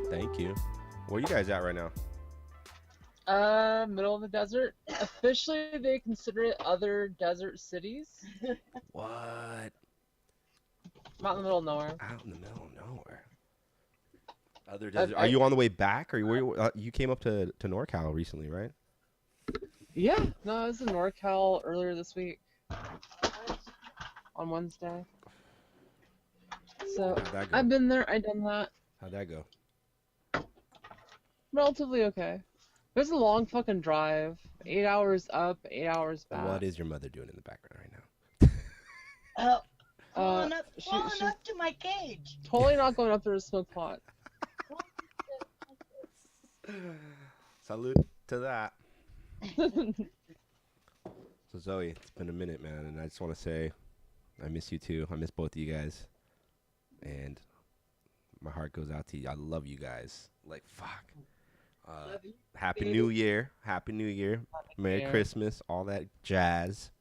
Thank you. Where you guys at right now? Middle of the desert. Officially, they consider it other desert cities. What? I'm out in the middle of nowhere. Out in the middle of nowhere. Other I, desert. Are I, you on the way back, or you came up to NorCal recently, right? yeah, no, I was in NorCal earlier this week on Wednesday. So How'd that I've go? been there. I've done that. How'd that go? Relatively okay. It was a long fucking drive. 8 hours up, 8 hours What back. is your mother doing in the background right Oh, Uh, crawling she's up to my cage. totally not going up there to smoke pot. now? Salute to that. So Zoe, it's been a minute, man, and I just want to say I miss you too. I miss both of you guys, and my heart goes out to you. I love you guys. Like fuck. Love you, Happy baby. New Year. Happy New Year. Merry Year. Christmas. All that jazz.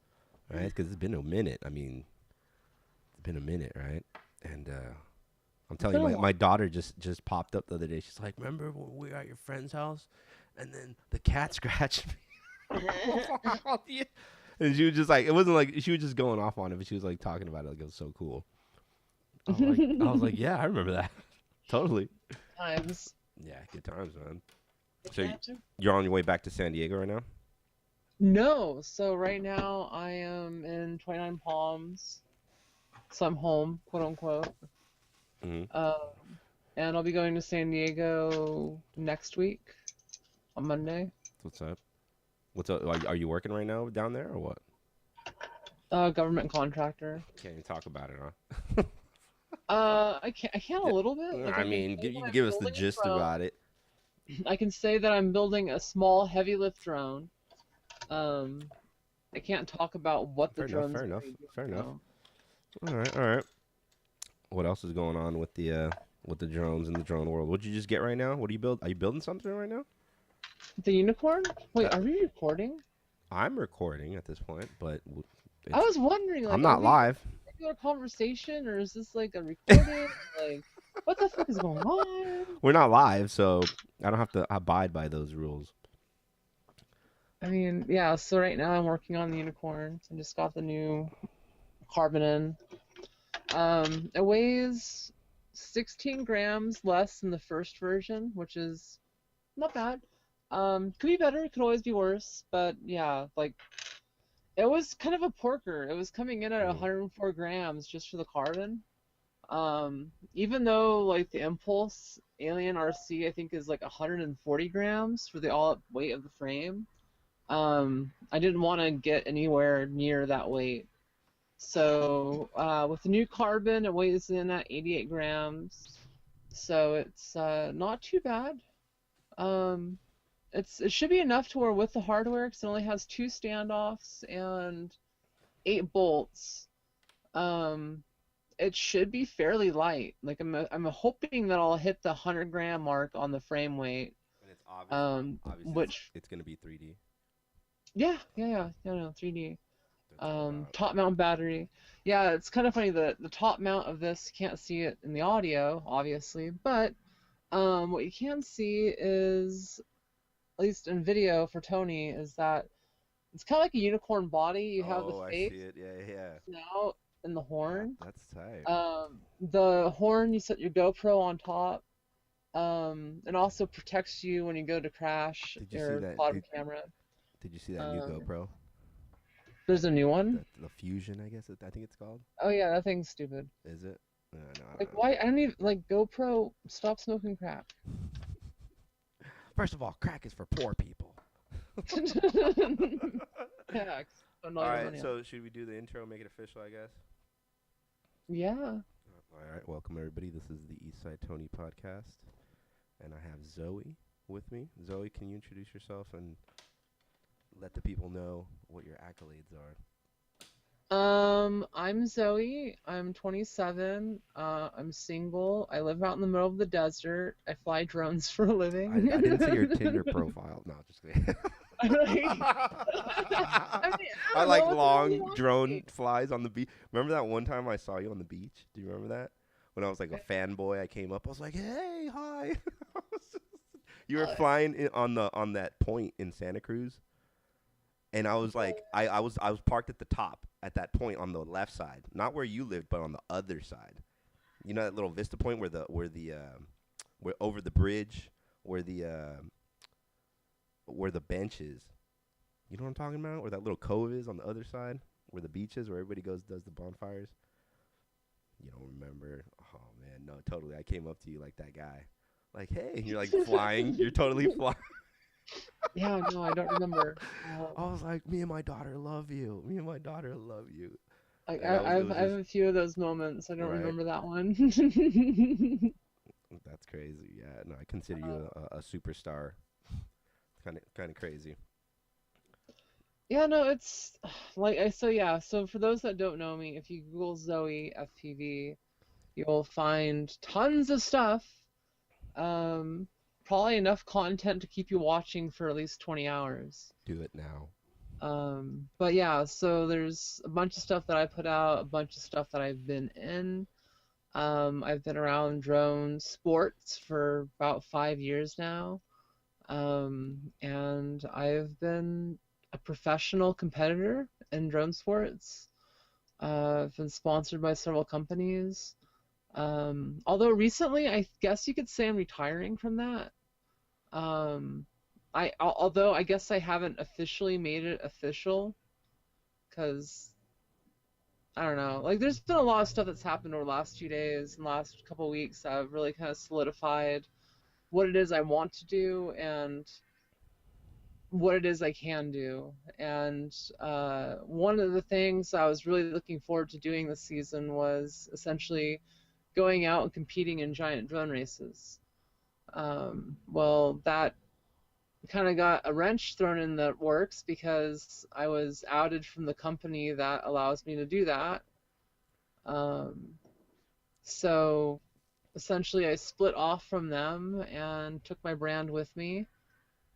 Right? Because it's been a minute. I mean, it's been a minute, right? And I'm telling been you, a my daughter just popped up the other day. She's like, remember when we were at your friend's house? And then the cat scratched me. Yeah. And she was just like, it wasn't like, she was just going off on it, but she was like talking about it like it was so cool. I was like, yeah, I remember that. Totally. Times. Yeah, good times, man. So you're on your way back to San Diego right now? No, so right now I am in 29 Palms, so I'm home, quote unquote. Mm-hmm. And I'll be going to San Diego next week on Monday. What's up? What's up? Are you working right now down there or what? Government contractor. Can't even talk about it, huh? I can a little bit. Like I I can mean, say you that can I'm give us the building a gist drone. about it. I can say that I'm building a small heavy lift drone. I can't talk about what the Fair enough. drone's Fair enough. going to do. Fair enough. So. All right. All right. What else is going on with the drones in the drone world? What'd you just get right now? What do you build? Are you building something right now? The unicorn? Wait, Uh, are we recording? I'm recording at this point, but I was wondering, like, I'm are not we live. regular conversation or is this like a recording? Like, what the fuck is going on? We're not live, so I don't have to abide by those rules. I mean, yeah, so right now I'm working on the unicorns. I just got the new carbon in. It weighs 16 grams less than the first version, which is not bad. Could be better, could always be worse, but yeah, like it was kind of a porker. It was coming in at Mm. 104 grams just for the carbon. Even though like the Impulse Alien RC I think is like 140 grams for the all-up weight of the frame. I didn't want to get anywhere near that weight. So with the new carbon, it weighs in at 88 grams. So it's not too bad. Um, it should be enough to where with the hardware, because it only has 2 standoffs and 8 bolts. Um, it should be fairly light. Like I'm hoping that I'll hit the 100-gram mark on the frame weight. And it's obviously Which it's gonna be 3D. yeah, no, 3D. That's wild. Top mount battery. Yeah, it's kind of funny that the top mount of this, you can't see it in the audio, obviously, but what you can see is, at least in video for Tony, is that it's kind of like a unicorn body. You have the Oh, I see face, it. Yeah, yeah. snout, and the horn. That's tight. The horn, you set your GoPro on top. It also protects you when you go to crash Did you see your that? bottom camera. Did you see that new Um, GoPro? there's a new one. The Fusion, I guess. I think it's called. Oh yeah, that thing's stupid. Is it? No, I Like don't why? I don't even like GoPro. Stop smoking crack. know. First of all, crack is for poor people. Yeah, All right, so should we do the intro, make it official, I guess? yeah. All right, welcome everybody. This is the EastSide Tony podcast, and I have Zoe with me. Zoe, can you introduce yourself and let the people know what your accolades are? I'm Zoe. I'm 27. I'm single. I live out in the middle of the desert. I fly drones for a living. I didn't see your Tinder profile. No, just kidding. I I like don't know, what's long wrong with drone me? flies on the beach. Remember that one time I saw you on the beach? Do you remember that? when I was like a fanboy, I came up. I was like, "Hey, hi." You were Uh, flying on that point in Santa Cruz, and I was like, I was parked at the top at that point on the left side, not where you lived, but on the other side. You know that little vista point where over the bridge, where the bench is. You know what I'm talking about? Where that little cove is on the other side, where the beach is, where everybody goes does the bonfires. You don't remember? Oh man, no, totally. I came up to you like that guy, like, hey, and you're like flying. You're totally flying. Yeah, no, I don't remember. I was like, me and my daughter love you. Me and my daughter love you. Like And I it have was I have just a few of those moments. I don't right. remember that one. That's crazy. Yeah, no, I consider you a superstar. Kind of crazy. Yeah, no, it's like so for those that don't know me, if you Google Zoe FPV, you'll find tons of stuff. Um, Probably enough content to keep you watching for at least 20 hours. Do it now. But yeah, so there's a bunch of stuff that I put out, a bunch of stuff that I've been in. I've been around drone sports for about 5 years now. And I've been a professional competitor in drone sports. I've been sponsored by several companies. Although recently, I guess you could say I'm retiring from that. Um, although I guess I haven't officially made it official, because I don't know. Like, there's been a lot of stuff that's happened over the last 2 days and last couple weeks that have really kind of solidified what it is I want to do and what it is I can do. And one of the things I was really looking forward to doing this season was essentially going out and competing in giant drone races. Well, that kind of got a wrench thrown in the works because I was outed from the company that allows me to do that. Um, so essentially, I split off from them and took my brand with me.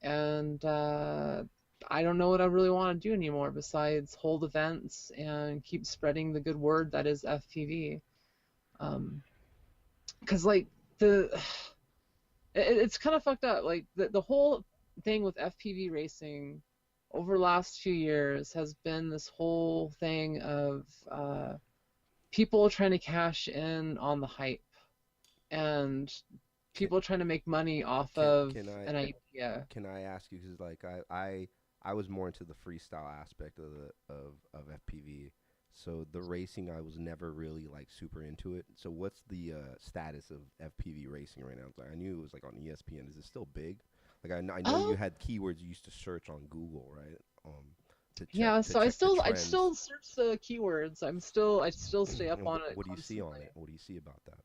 And I don't know what I really want to do anymore besides hold events and keep spreading the good word that is FPV. Because like it's kind of fucked up. Like the whole thing with FPV racing over the last few years has been this whole thing of people trying to cash in on the hype and Can, people trying to make money off can of can I an idea. can I ask you, because like I was more into the freestyle aspect of FPV. So the racing, I was never really like super into it. So what's the status of FPV racing right now? Like, I knew it was like on ESPN. Is it still big? Like I know you Oh, had keywords you used to search on Google, right? yeah, To so I check the still I trends. still search the keywords. I still stay up And on it what do you see on constantly. it? What do you see about that?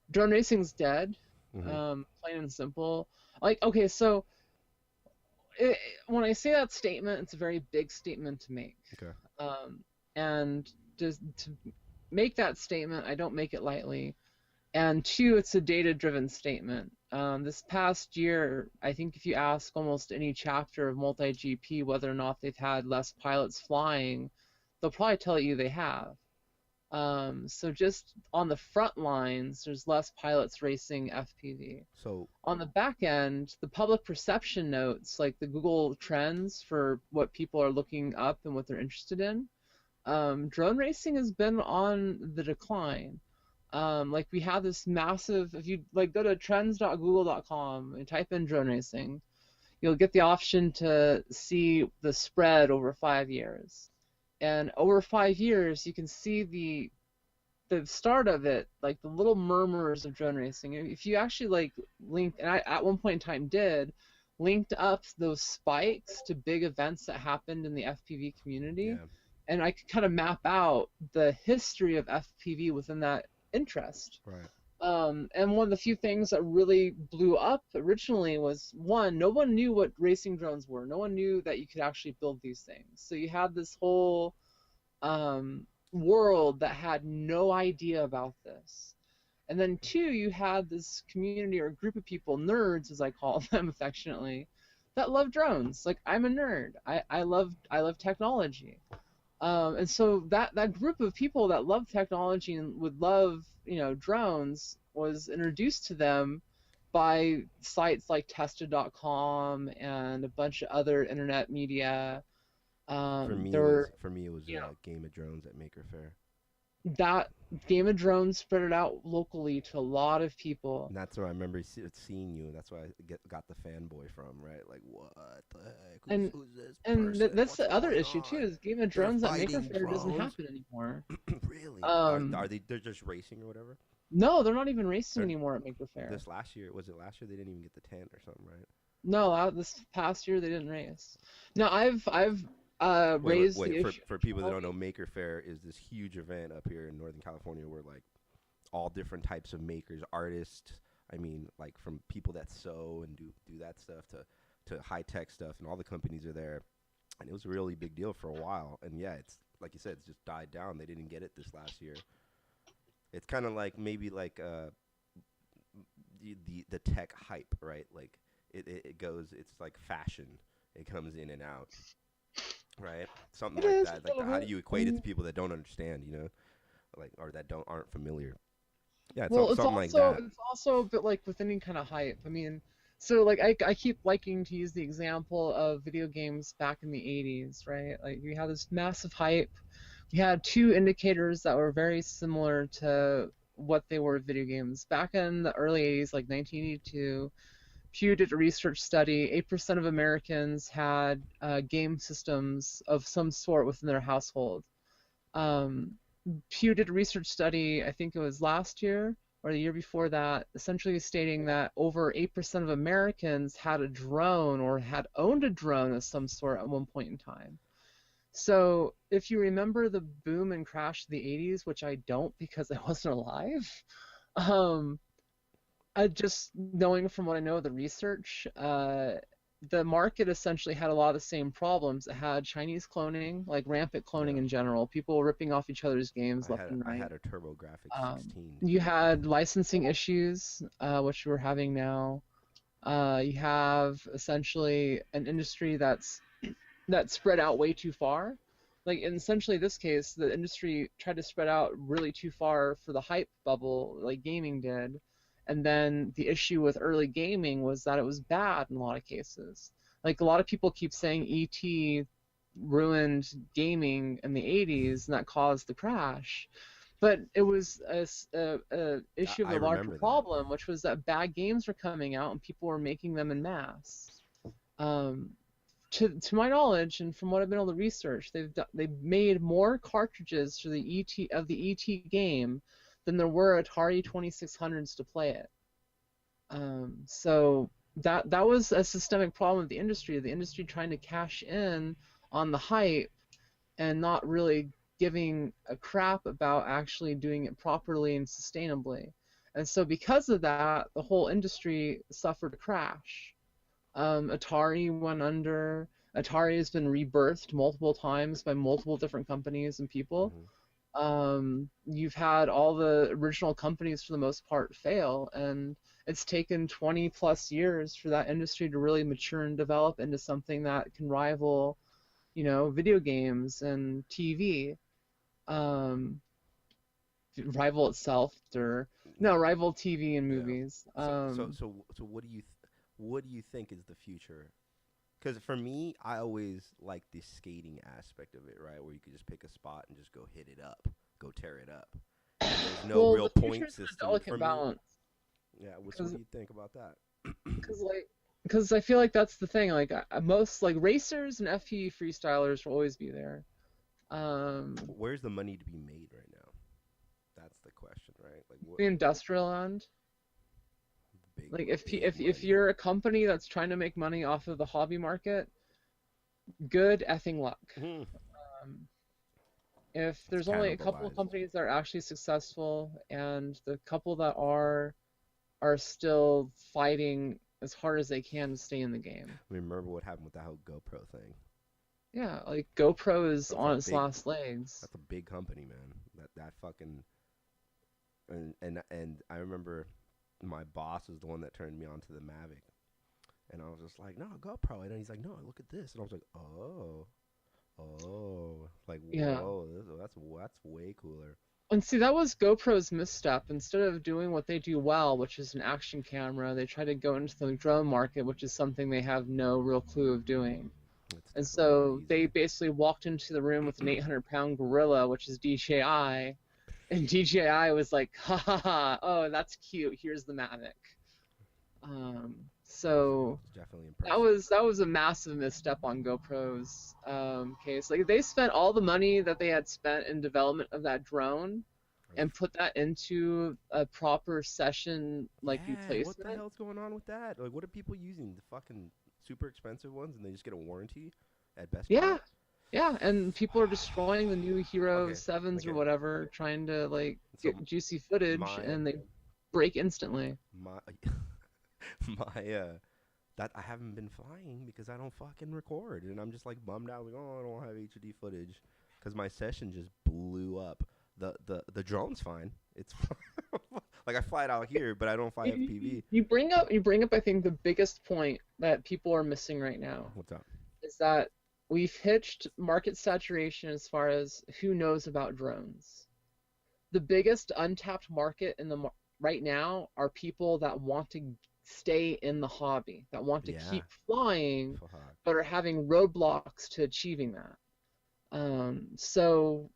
Drone racing's dead, Hmm. plain and simple. Like, okay, so it, when I say that statement, it's a very big statement to make. Okay. Um, and to make that statement, I don't make it lightly. And two, it's a data-driven statement. This past year, I think if you ask almost any chapter of multi-GP whether or not they've had less pilots flying, they'll probably tell you they have. So just on the front lines, there's less pilots racing FPV. So On the back end, the public perception notes, like the Google Trends for what people are looking up and what they're interested in, drone racing has been on the decline. Like we have this massive, if you like go to trends.google.com and type in drone racing, you'll get the option to see the spread over 5 years. And over 5 years, you can see the start of it, like the little murmurs of drone racing. If you actually like linked, and I at one point in time did, linked up those spikes to big events that happened in the FPV community, yeah, and I could kind of map out the history of FPV within that interest. right. And one of the few things that really blew up originally was one, no one knew what racing drones were. No one knew that you could actually build these things. So you had this whole world that had no idea about this. And then two, you had this community or group of people, nerds as I call them affectionately, that love drones. Like I'm a nerd. I love technology. And so that group of people that love technology and would love, drones was introduced to them by sites like tested.com and a bunch of other internet media. There were, For me it was you know, Game of Drones at Maker Faire. that Game of Drones spread it out locally to a lot of people. And that's where I remember seeing you. That's where I got the fanboy from, right? Like, what the heck? And Who's this and person? that's What's the other going issue too, on? is Game of They're Drones at Maker fighting Faire doesn't drones. happen anymore. Really? Are Um, they? They're just racing or whatever. no, they're not even racing They're, anymore at Maker Faire. this last year was it last year? They didn't even get the tent or something, right? No, this past year they didn't race. Now I've raised the issue For people that don't know, internally. Maker Faire is this huge event up here in Northern California where like all different types of makers, artists. I mean, like from people that sew and do that stuff to high tech stuff, and all the companies are there. And it was a really big deal for a while. And yeah, it's like you said, it's just died down. They didn't get it this last year. It's kind of like maybe like the tech hype, right? Like it goes, it's like fashion. It comes in and out, right? Something It like is that. a Like little how bit. do you equate it to people that don't understand, like or that don't aren't familiar? Yeah, it's Well, something like that. it's also a bit like with any kind of hype. I mean, so like I keep liking to use the example of video games back in the 80s, right? Like you had this massive hype. You had two indicators that were very similar to what they were video games. Back in the early 80s, like 1982, Pew did a research study. 8% of Americans had game systems of some sort within their household. Um, Pew did a research study, I think it was last year or the year before that, essentially stating that over 8% of Americans had a drone or had owned a drone of some sort at one point in time. So if you remember the boom and crash of the 80s, which I don't because I wasn't alive, um, I just knowing from what I know of the research, the market essentially had a lot of the same problems. It had Chinese cloning, like rampant cloning Yeah. in general, people ripping off each other's games left and I right. had a TurboGrafx 16. You had licensing issues, which we're having now. You have essentially an industry that's spread out way too far. Like in essentially this case, the industry tried to spread out really too far for the hype bubble, like gaming did. And then the issue with early gaming was that it was bad in a lot of cases. Like a lot of people keep saying ET ruined gaming in the 80s and that caused the crash. But it was a issue of I a larger remember that. problem, which was that bad games were coming out and people were making them en masse. Um, to my knowledge, and from what I've been able to research, they've made more cartridges for the ET game than there were Atari 2600s to play it. So that was a systemic problem with the industry trying to cash in on the hype and not really giving a crap about actually doing it properly and sustainably. And so because of that, the whole industry suffered a crash. Atari went under. Atari has been rebirthed multiple times by multiple different companies and people. Hmm. You've had all the original companies for the most part fail, and it's taken 20 plus years for that industry to really mature and develop into something that can rival, video games and TV. Um, rival itself, or no, rival TV and Yeah. movies. So what do you think is the future? Because for me, I always like the skating aspect of it, right? Where you could just pick a spot and just go hit it up, go tear it up. And there's no Well, real the future point is in a system for delicate me. balance Yeah, what because do you think about that? because I feel like that's the thing. Like most like racers and FPV freestylers will always be there. Um, Where's the money to be made right now? That's the question, right? Like what the industrial end. Like big if money. you're a company that's trying to make money off of the hobby market, good effing luck. Mhm. Um, if It's there's only a couple of cannibalized. companies that are actually successful, and the couple that are still fighting as hard as they can to stay in the game. I mean, remember what happened with that whole GoPro thing? Yeah, like GoPro is That's a on its big last legs. that's a big company, man. That fucking and I remember my boss was the one that turned me on to the Mavic. And I was just like, no, GoPro. And then he's like, no, look at this. And I was like, oh, Oh, like Yeah. whoa, that's way cooler. And see, that was GoPro's misstep. Instead of doing what they do well, which is an action camera, they try to go into the drone market, which is something they have no real clue of doing. It's And definitely not so they easy. basically walked into the room with an 800-pound gorilla, which is DJI, and DJI was like, ha ha ha, oh, that's cute, here's the Mavic. So It's definitely that impressive. was a massive misstep on GoPro's case. Like they spent all the money that they had spent in development of that drone Are you? and put that into a proper session like Yeah. What the replacement. hell's going on with that? Like, what are people using? The fucking super expensive ones, and they just get a warranty at Best Buy? Yeah, yeah, and people are destroying the new Hero Okay. 7s or Okay. whatever, trying to like So get juicy footage, my and they break instantly. my my that I haven't been flying because I don't fucking record, and I'm just like bummed out, like, oh, I don't have HD footage because my session just blew up. The drone's fine. It's like I fly it out here, but I don't fly FPV. You bring up I think the biggest point that people are missing right now What's up? is that we've hitched market saturation as far as who knows about drones. The biggest untapped market in the right now are people that want to stay in the hobby, that want to Yeah. keep flying, Fuck. but are having roadblocks to achieving that. So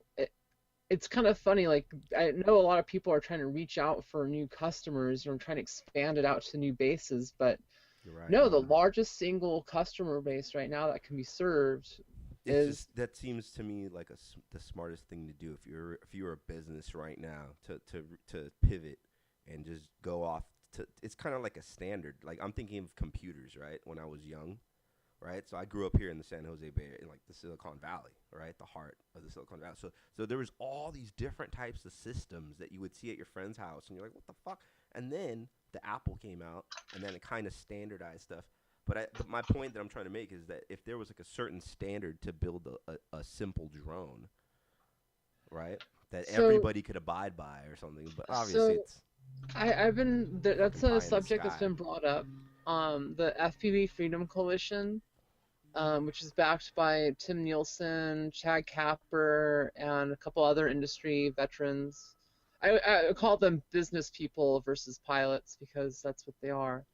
it's kind of funny. Like I know a lot of people are trying to reach out for new customers, or trying to expand it out to new bases, but You're right. no, the largest single customer base right now that can be served It's is just that seems to me like the smartest thing to do if you're a business right now to pivot and just go off to. It's kind of like a standard. Like I'm thinking of computers, right? When I was young, right? So I grew up here in the San Jose Bay, in like the Silicon Valley, right? The heart of the Silicon Valley. So there was all these different types of systems that you would see at your friend's house, and you're like, what the fuck? And then the Apple came out, and then it kind of standardized stuff. But my point that I'm trying to make is that if there was like a certain standard to build a simple drone, right, that so everybody could abide by or something, but obviously so it's I've been that's fucking a pie in the subject that's sky. been brought up. The FPV Freedom Coalition, which is backed by Tim Nielsen, Chad Kapper, and a couple other industry veterans. I call them business people versus pilots because that's what they are.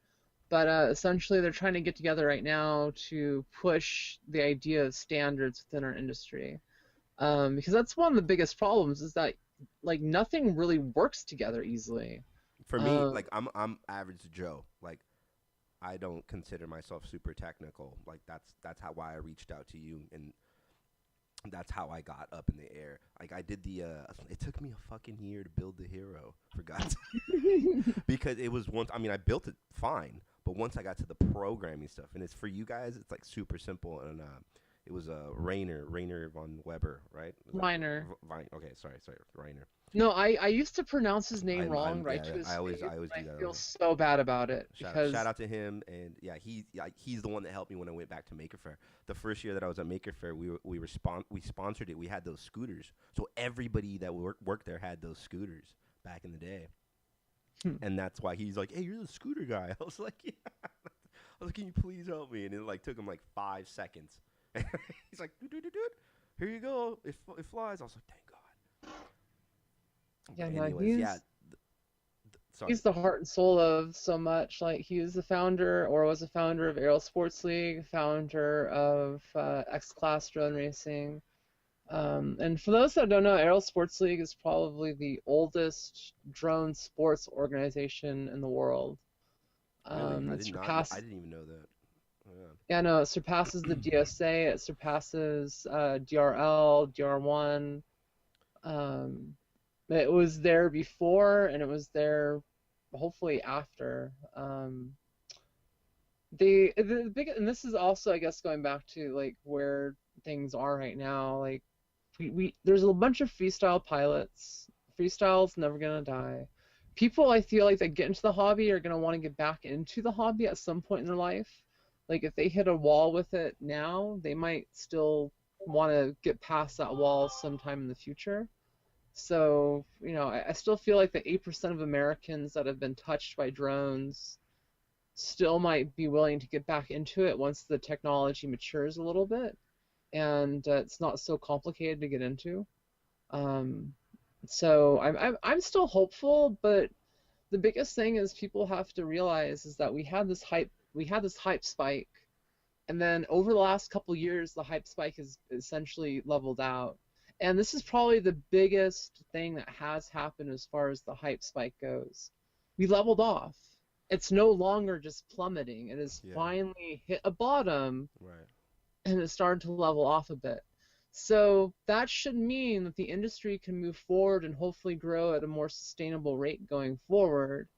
But essentially, they're trying to get together right now to push the idea of standards within our industry. Because that's one of the biggest problems is that like nothing really works together easily. For me, Um, like I'm average Joe. Like I don't consider myself super technical. Like that's how why I reached out to you, and that's how I got up in the air. Like I did the it took me a fucking year to build the hero, for God's because it was once. I mean, I built it fine, but once I got to the programming stuff, and it's for you guys, it's like super simple. And it was Rainer von Weber, right? Is that Minor. Vine? Okay, sorry, Rainer. No, I used to pronounce his name wrong right Yeah, to his face, I always and do I that. feel so bad about it Shout because out to him, and yeah, he's the one that helped me when I went back to Maker Faire. The first year that I was at Maker Faire, we sponsored it. We had those scooters, so everybody that worked there had those scooters back in the day, and that's why he's like, "Hey, you're the scooter guy." I was like, "Yeah." I was like, "Can you please help me?" And it like took him like 5 seconds. He's like, "Do do do do. Here you go. It flies." I was like, "Thank God." yeah, But no, anyways, yeah. Sorry. he's the heart and soul of so much. Like he was the founder, or was a founder of Aero Sports League, founder of X Class Drone Racing. And for those that don't know, Aero Sports League is probably the oldest drone sports organization in the world. Really, I It did not. I surpasses, didn't even know that. Oh, yeah, no, it surpasses the DSA. It surpasses DRL, DR1. Um, it was there before, and it was there hopefully after. The big, and this is also, I guess, going back to like where things are right now. Like we there's a bunch of freestyle pilots. Freestyle's never gonna die. People I feel like that get into the hobby are gonna want to get back into the hobby at some point in their life. Like if they hit a wall with it now, they might still want to get past that wall sometime in the future. So, I still feel like the 8% of Americans that have been touched by drones still might be willing to get back into it once the technology matures a little bit. and it's not so complicated to get into. Um, so I'm still hopeful, but the biggest thing is people have to realize is that we had this hype spike, and then over the last couple years the hype spike has essentially leveled out. And this is probably the biggest thing that has happened as far as the hype spike goes. We leveled off. It's no longer just plummeting. It has Yeah. finally hit a bottom Right. and it's started to level off a bit. So that should mean that the industry can move forward and hopefully grow at a more sustainable rate going forward.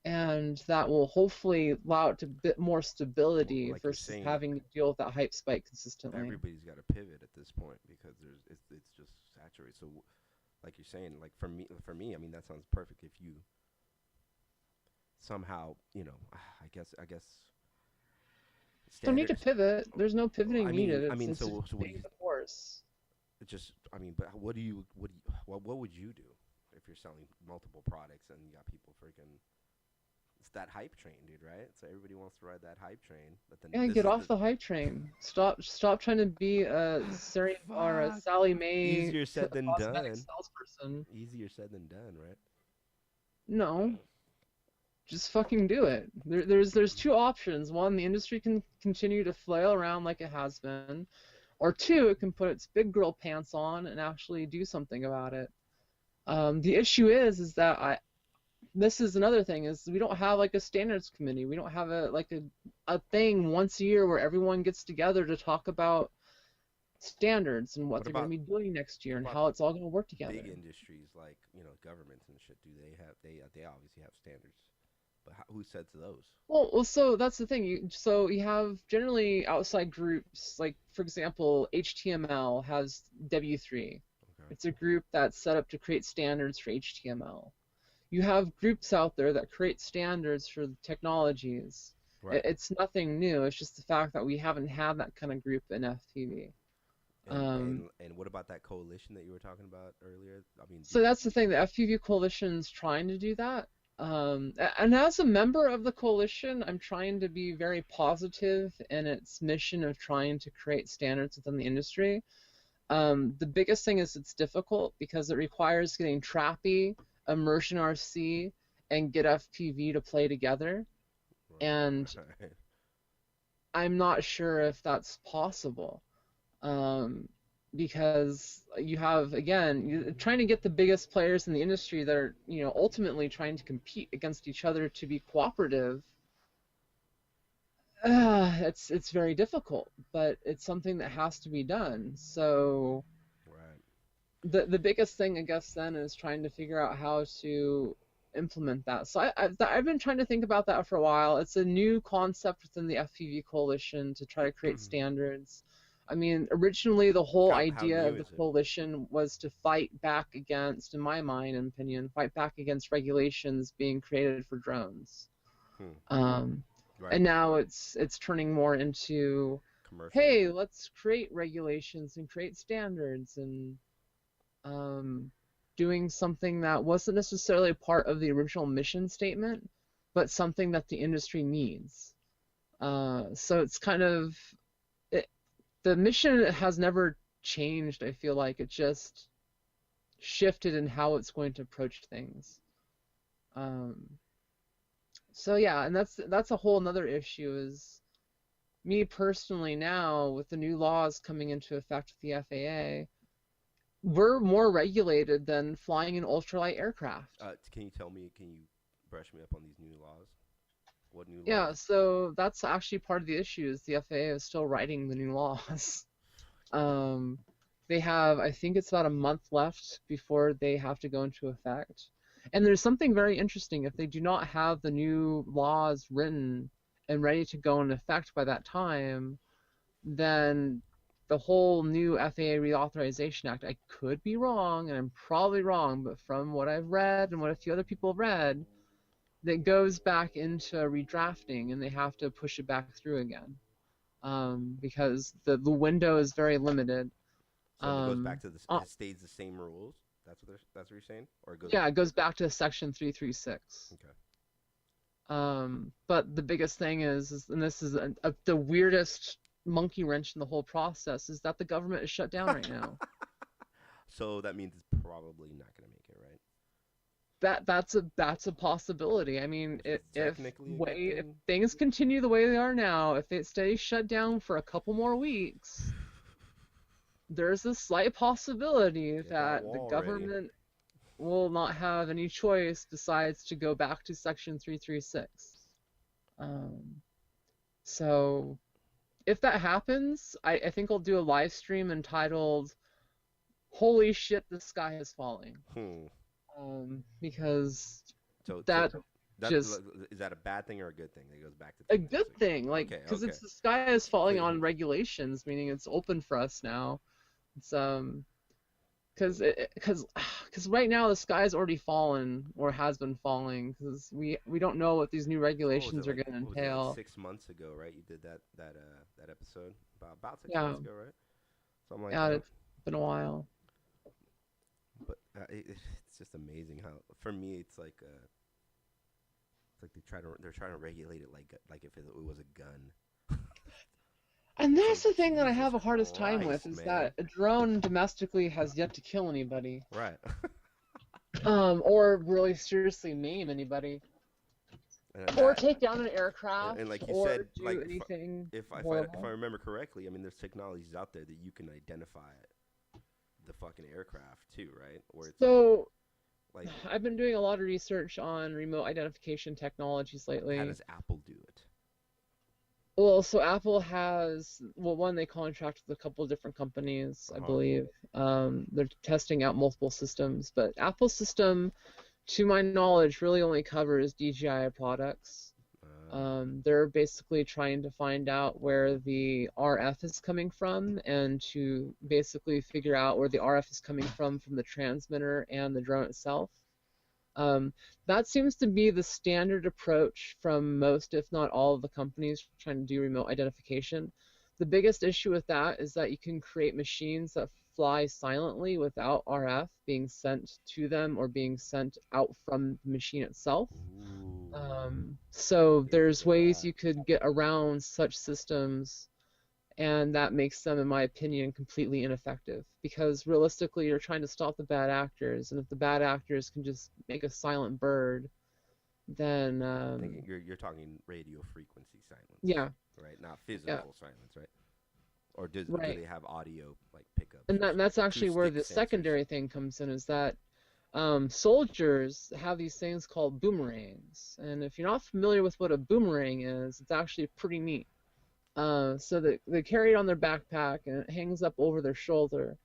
And that will hopefully allow it to a bit more stability Like you're versus saying, having to deal with that hype spike consistently. everybody's got to pivot at this point because it's just saturated. So, like you're saying, like for me, I mean that sounds perfect. If you somehow, I guess Don't need to standards. pivot. There's no I pivoting mean, needed. I mean, It's just so what do staying you the course. just? I mean, but what would you do if you're selling multiple products and you got people freaking? It's that hype train, dude, right? So everybody wants to ride that hype train, but then Yeah, this get is off the the hype train. Stop trying to be a Sari or a fuck. Sally Mae Easier said than cosmetic done. salesperson. Easier said than done, right? No, just fucking do it. There's two options. One, the industry can continue to flail around like it has been, or two, it can put its big girl pants on and actually do something about it. The issue is that this is another thing is we don't have like a standards committee. We don't have a thing once a year where everyone gets together to talk about standards and what What they're going about to be doing next year what and about how it's all going to work big together. industries like governments and shit? Do they have they obviously have standards, but who sets those? Well, so that's the thing. So you have generally outside groups, like for example, HTML has W3. Okay, It's a group that's set up to create standards for HTML. You have groups out there that create standards for technologies. right. It's nothing new. It's just the fact that we haven't had that kind of group in FPV. And Um, and and what about that coalition that you were talking about earlier? I mean, so that's the thing. The FPV Coalition's trying to do that. And as a member of the coalition, I'm trying to be very positive in its mission of trying to create standards within the industry. The biggest thing is it's difficult because it requires getting Trappy, Immersion RC, and Get FPV to play together. And right. I'm not sure if that's possible. Um, because you have, again, you're trying to get the biggest players in the industry that are, ultimately trying to compete against each other to be cooperative. It's very difficult, but it's something that has to be done. So Right. the biggest thing, I guess, then is trying to figure out how to implement that. So I've been trying to think about that for a while. It's a new concept within the FPV coalition to try to create standards. I mean, originally the whole How idea new of the is it? coalition was to fight back against, in my mind and opinion, fight back against regulations being created for drones. Hmm. Um, Right. and now it's turning more into, Commercial. hey, let's create regulations and create standards and um, doing something that wasn't necessarily part of the original mission statement, but something that the industry needs. So it's kind of it, the mission has never changed. I feel like it just shifted in how it's going to approach things. Um, so yeah, and that's a whole another issue is me personally now with the new laws coming into effect with the FAA, we're more regulated than flying an ultralight aircraft. Can you tell me? Can you brush me up on these new laws? What new Yeah, laws? so that's actually part of the issue is the FAA is still writing the new laws. Um, they have, I think it's about a month left before they have to go into effect. And there's something very interesting. If they do not have the new laws written and ready to go in effect by that time, then the whole new FAA Reauthorization Act, I could be wrong, and I'm probably wrong, but from what I've read and what a few other people have read, that goes back into redrafting and they have to push it back through again because the window is very limited. So if it goes back to Oh, it stays the same rules. That's what you're saying, or it goes. yeah, it goes back to Section 336. Okay. But the biggest thing is and this is the weirdest monkey wrench in the whole process is that the government is shut down right now. So that means it's probably not gonna make it, right? That's a possibility. I mean, Which is technically a good if thing. things continue the way they are now, if they stay shut down for a couple more weeks, there's a slight possibility Get that that the wall ready. government will not have any choice besides to go back to Section 336. Um, so if that happens, I think I'll do a live stream entitled "Holy shit, the sky is falling." Hmm. Because So that that just is that a bad thing or a good thing? That goes back to a good 336. thing, like, Okay, because okay. it's the sky is falling Clear. on regulations, meaning it's open for us now. It's because because right now the sky has already fallen or has been falling because we don't know what these new What was it regulations are like? going to What was it like entail. 6 months ago, right? You did that episode about 6 months Yeah, ago, right? Something like yeah, that. it's been a while. But it's just amazing how, for me, it's like they're trying to regulate it like if it was a gun. And It's that's like the thing that I Jesus have the hardest time with Christ, is man. that a drone domestically has yet to kill anybody, Right. or really seriously maim anybody, And or that take down an and aircraft, like you said, or do like anything if I horrible. remember correctly, I mean, there's technologies out there that you can identify the fucking aircraft too, right? Where it's So like I've been doing a lot of research on remote identification technologies how lately. does Apple do it? Well, so Apple has, well, one, they contract with a couple of different companies, I Uh-huh. believe. They're testing out multiple systems, but Apple's system, to my knowledge, really only covers DJI products. They're basically trying to find out where the RF is coming from and to basically figure out where the RF is coming from the transmitter and the drone itself. Um, that seems to be the standard approach from most, if not all, of the companies trying to do remote identification. The biggest issue with that is that you can create machines that fly silently without RF being sent to them or being sent out from the machine itself. Ooh, So into there's ways that. you could get around such systems, and that makes them, in my opinion, completely ineffective. Because realistically, you're trying to stop the bad actors, and if the bad actors can just make a silent bird, then You're talking radio frequency silence, yeah, right? Not yeah, physical silence, right? Or do right. they have audio like pickups And or something? that's actually where Acoustic the sensors. secondary thing comes in, is that soldiers have these things called boomerangs, and if you're not familiar with what a boomerang is, it's actually pretty neat. So they carry it on their backpack and it hangs up over their shoulder.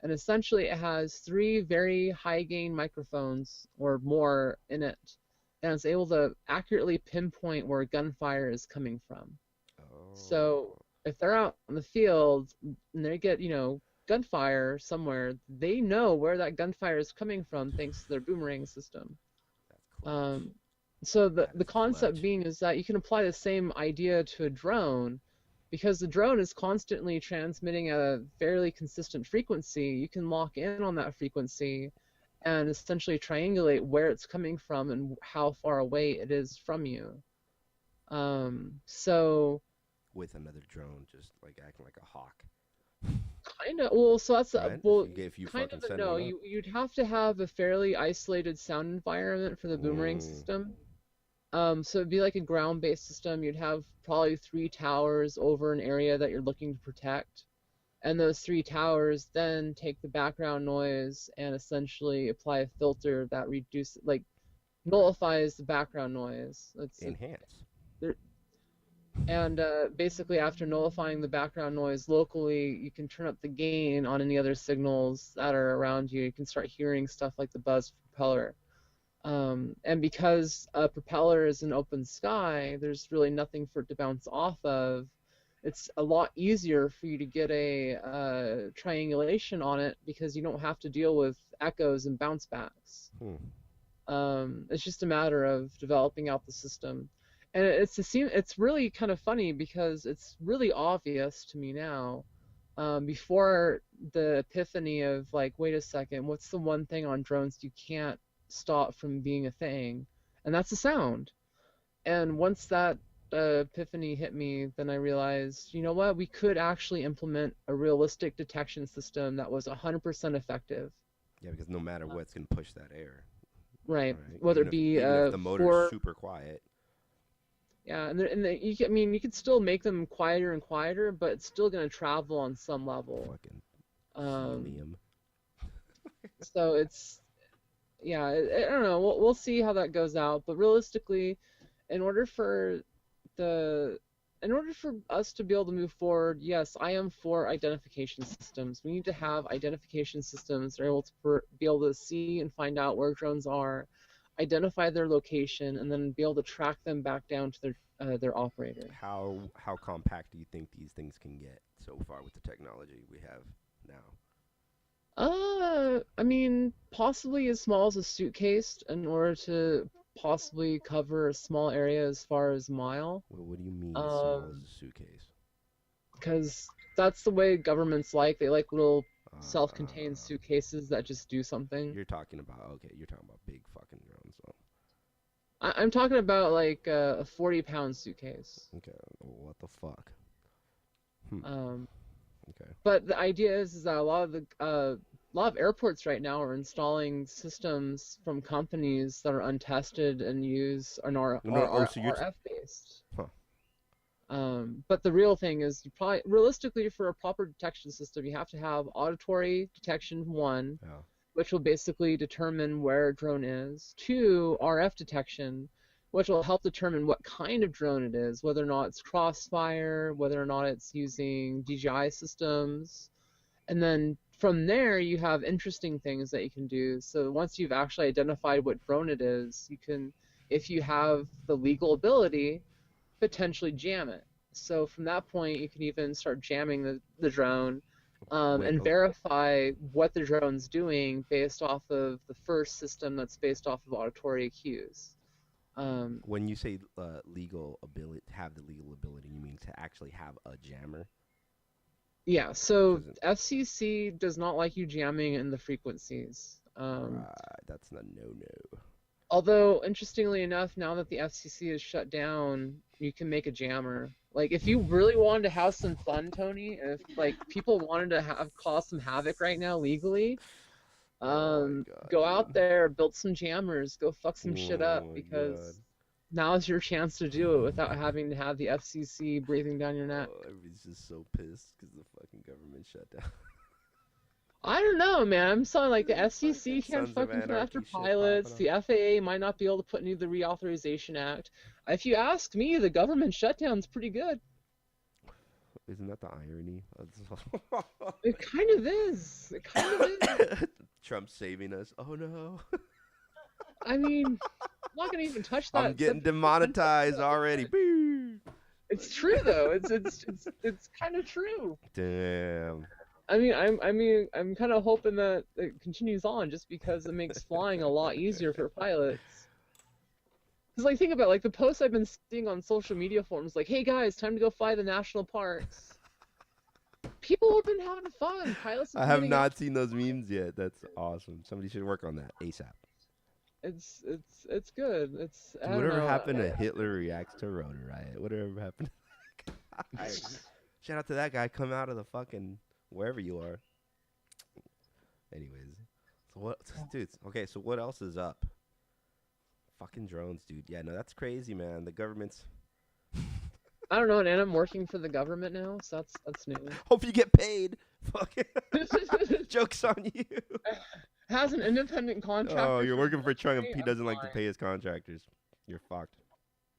And essentially, it has three very high gain microphones or more in it. And it's able to accurately pinpoint where gunfire is coming from. So Oh, if they're out in the field and they get, gunfire somewhere, they know where that gunfire is coming from thanks to their boomerang system. that's clutch. Um, so That the is concept clutch. being is that you can apply the same idea to a drone because the drone is constantly transmitting at a fairly consistent frequency. You can lock in on that frequency and essentially triangulate where it's coming from and how far away it is from you. So With another drone, just like acting like a hawk, kind of, well, so that's right? well, If you kind fucking of a send no. one up. You'd have to have a fairly isolated sound environment for the boomerang Mm, system. So it'd be like a ground-based system. You'd have probably three towers over an area that you're looking to protect. And those three towers then take the background noise and essentially apply a filter that like right. nullifies the background noise. Enhance. And basically after nullifying the background noise locally, you can turn up the gain on any other signals that are around you. You can start hearing stuff like the buzz propeller. And because a propeller is an open sky, there's really nothing for it to bounce off of. It's a lot easier for you to get a triangulation on it because you don't have to deal with echoes and bounce backs. Hmm. It's just a matter of developing out the system. And it's really kind of funny because it's really obvious to me now. Before the epiphany of like, wait a second, what's the one thing on drones you can't stop from being a thing? And that's the sound. And once that epiphany hit me, then I realized, you know what, we could actually implement a realistic detection system that was 100% effective. Yeah, because no matter what, it's gonna push that air. Right. Right. Whether it be Even if the motor's super quiet. Yeah, I mean, you could still make them quieter and quieter, but it's still going to travel on some level. Fucking Um, helium. so yeah, I don't know. We'll see how that goes out. But realistically, in order for us to be able to move forward, yes, I am for identification systems. We need to have identification systems that are able to be able to see and find out where drones are, identify their location, and then be able to track them back down to their operator. How compact do you think these things can get so far with the technology we have now? I mean, possibly as small as a suitcase in order to possibly cover a small area as far as a mile. Well, what do you mean as small as a suitcase? Because that's the way governments like. They like little self-contained suitcases that just do something. You're talking about big fucking drones, though. I'm talking about like a 40-pound suitcase. Okay, what the fuck? Okay. But the idea is that a lot of airports right now are installing systems from companies that are untested and are RF based. Huh. But the real thing is, realistically, for a proper detection system, you have to have auditory detection, one, which will basically determine where a drone is. Two, RF detection, which will help determine what kind of drone it is, whether or not it's crossfire, whether or not it's using DJI systems. And then from there, you have interesting things that you can do. So once you've actually identified what drone it is, you can, if you have the legal ability, potentially jam it. So from that point, you can even start jamming the drone and verify what the drone's doing based off of the first system that's based off of auditory cues. When you say legal ability, you mean to actually have a jammer? Yeah, so FCC does not like you jamming in the frequencies. Right, that's a no-no. Although, interestingly enough, now that the FCC is shut down, you can make a jammer. Like, if you really wanted to have some fun, Tony, if like people wanted to cause some havoc right now legally, go out there, build some jammers, go fuck some shit up, because now's your chance to do it without having to have the FCC breathing down your neck. Everybody's just so pissed because the fucking government shut down. I don't know, man. I'm saying like the FCC can't fucking come after pilots. The FAA might not be able to put into the Reauthorization Act. If you ask me, the government shutdown's pretty good. Isn't that the irony? It kind of is. It kind of is. Trump saving us. Oh no. I mean, I'm not gonna even touch that. I'm getting demonetized already. It's true though. It's kind of true. Damn. I mean, I'm kind of hoping that it continues on, just because it makes flying a lot easier for pilots. Because, like, think about it, like the posts I've been seeing on social media forums, like, "Hey guys, time to go fly the national parks." People have been having fun. Pilots. I have not seen those memes yet. That's awesome. Somebody should work on that ASAP. It's good. It's whatever happened to Hitler reacts to Rotor Riot? Whatever happened? Shout out to that guy. Come out of the fucking wherever you are. Anyways, so what, dude? Okay, so what else is up? Fucking drones, dude. Yeah, no, that's crazy, man. The government's. I don't know, and I'm working for the government now, so that's new. Hope you get paid. Fucking joke's on you. Has an independent contractor. Oh, you're working for Trump. He doesn't like to pay his contractors. You're fucked.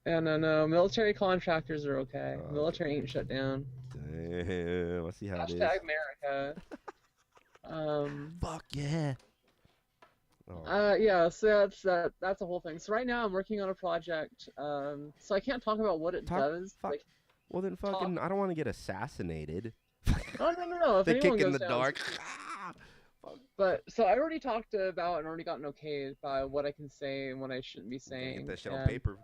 Yeah, no. Military contractors are okay. Military ain't shut down. Damn. Let's see how it is. Hashtag America. Fuck yeah. Yeah, so that's a whole thing. So right now I'm working on a project. So I can't talk about what it does. Like, well then fucking I don't want to get assassinated. No. If they kick in the down, dark. But so I already talked about and already gotten okayed by what I can say and what I shouldn't be saying. Get that shit on paper.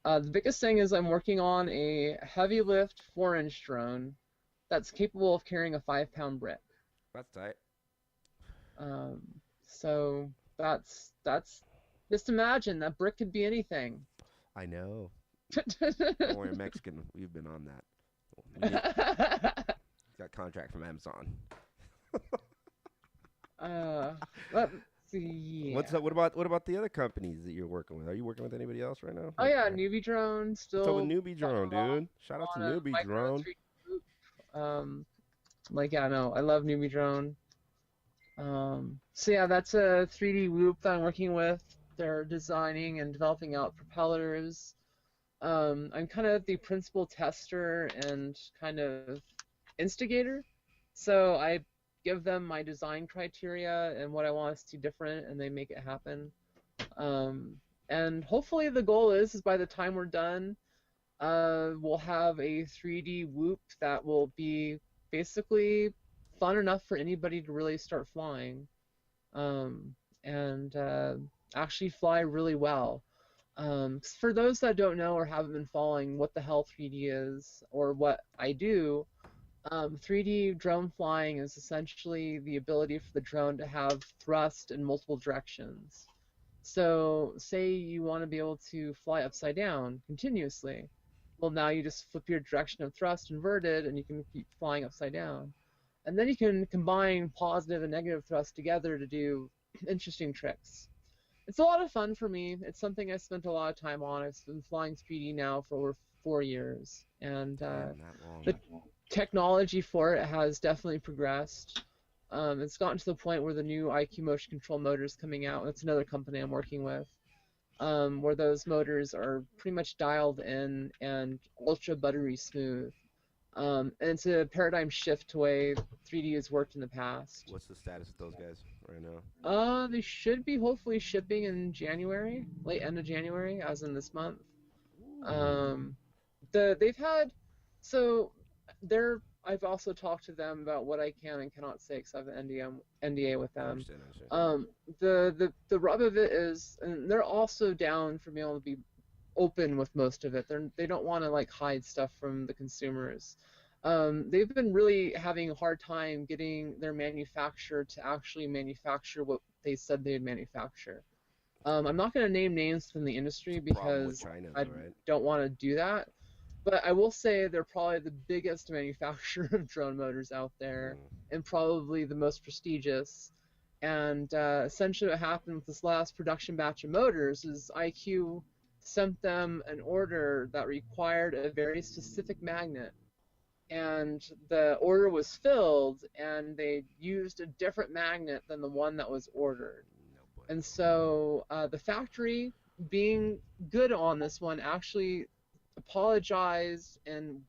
The biggest thing is I'm working on a heavy lift 4-inch drone that's capable of carrying a 5-pound brick. That's tight. So that's just imagine that brick could be anything. I know. Don't worry, Mexican. We've been on that. Got contract from Amazon. Let's see. What's up? What about the other companies that you're working with? Are you working with anybody else right now? Oh yeah, Newbie Drone What's up with still Newbie Drone, dude? Shout out to on a Newbie micro Drone. 3D loop. Yeah, no, I love Newbie Drone. So yeah, that's a 3D loop that I'm working with. They're designing and developing out propellers. I'm kind of the principal tester and kind of instigator. So I give them my design criteria and what I want to see different, and they make it happen. And hopefully the goal is by the time we're done, we'll have a 3D whoop that will be basically fun enough for anybody to really start flying, and actually fly really well. For those that don't know or haven't been following what the hell 3D is or what I do, 3D drone flying is essentially the ability for the drone to have thrust in multiple directions. So say you want to be able to fly upside down continuously. Well, now you just flip your direction of thrust inverted and you can keep flying upside down. And then you can combine positive and negative thrust together to do interesting tricks. It's a lot of fun for me. It's something I spent a lot of time on. I've been flying 3D now for over 4 years. And Damn, that long. the technology for it has definitely progressed. It's gotten to the point where the new IQ motion control motors coming out. That's another company I'm working with, where those motors are pretty much dialed in and ultra buttery smooth. And it's a paradigm shift to way 3D has worked in the past. What's the status of those guys right now? They should be hopefully shipping in January, late end of January, as in this month. They've had, so they're. I've also talked to them about what I can and cannot say because I have an NDA with them. I understand. The rub of it is, and they're also down for being able to be open with most of it. They don't want to like hide stuff from the consumers. They've been really having a hard time getting their manufacturer to actually manufacture what they said they'd manufacture. I'm not going to name names from the industry because China, I right? don't want to do that. But I will say they're probably the biggest manufacturer of drone motors out there, and probably the most prestigious. And essentially what happened with this last production batch of motors is IQ sent them an order that required a very specific magnet. And the order was filled, and they used a different magnet than the one that was ordered. And so the factory, being good on this one, actually apologized and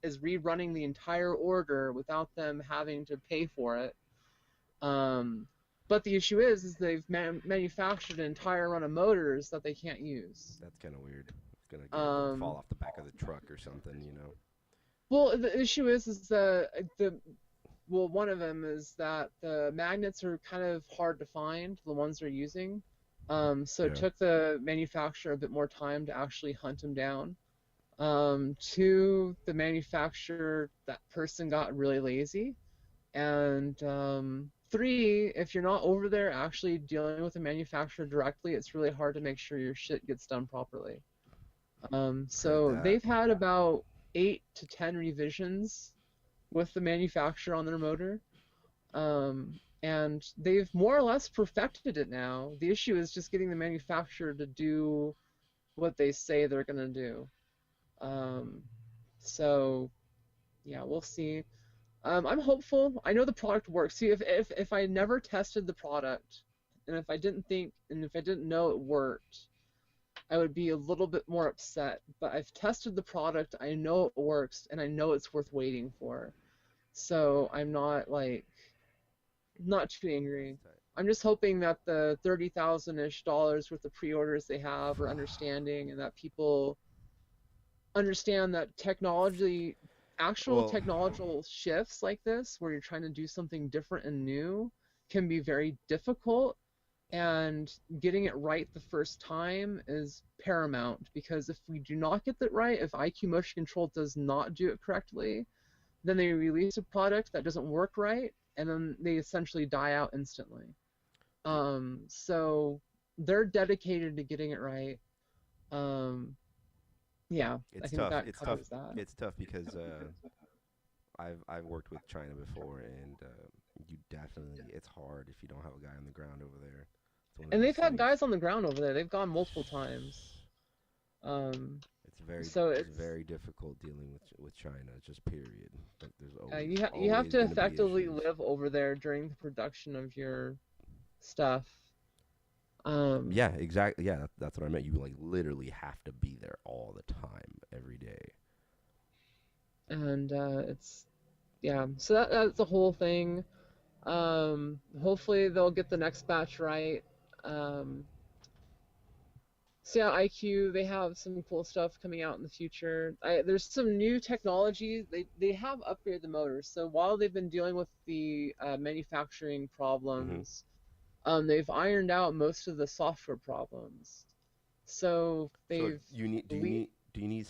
is rerunning the entire order without them having to pay for it. But the issue is they've manufactured an entire run of motors that they can't use. That's kind of weird. It's gonna fall off the back of the truck or something, you know. Well, the issue is one of them is that the magnets are kind of hard to find, the ones they're using. So it took the manufacturer a bit more time to actually hunt them down. Two, the manufacturer, that person got really lazy. And three, if you're not over there actually dealing with the manufacturer directly, it's really hard to make sure your shit gets done properly. So they've had about 8 to 10 revisions with the manufacturer on their motor. And they've more or less perfected it now. The issue is just getting the manufacturer to do what they say they're going to do. So, yeah, we'll see. I'm hopeful. I know the product works. See, if I never tested the product, and if I didn't know it worked, I would be a little bit more upset. But I've tested the product, I know it works, and I know it's worth waiting for. So I'm not too angry. I'm just hoping that the $30,000-ish worth of pre-orders they have are understanding, and that people understand that technological shifts like this, where you're trying to do something different and new, can be very difficult, and getting it right the first time is paramount, because if we do not get that right, if IQ Motion Control does not do it correctly, then they release a product that doesn't work right, and then they essentially die out instantly. So they're dedicated to getting it right. Yeah, I It's think tough. that It's tough. covers that. It's tough because I've worked with China before, and you definitely it's hard if you don't have a guy on the ground over there. It's one of And those they've had things. guys on the ground over there. They've gone multiple times. Um, so It's it's very difficult dealing with China. Just period. Like there's you have always to gonna be effectively issues. live over there during the production of your stuff. Um, Yeah, exactly. Yeah, that's what I meant. You like literally have to be there all the time, every day. and it's yeah. So that's the whole thing. Hopefully they'll get the next batch right. Um, so yeah, IQ, they have some cool stuff coming out in the future. There's some new technology. They have upgraded the motors. So while they've been dealing with the manufacturing Hmm. problems, they've ironed out most of the software problems. So So they've le do you need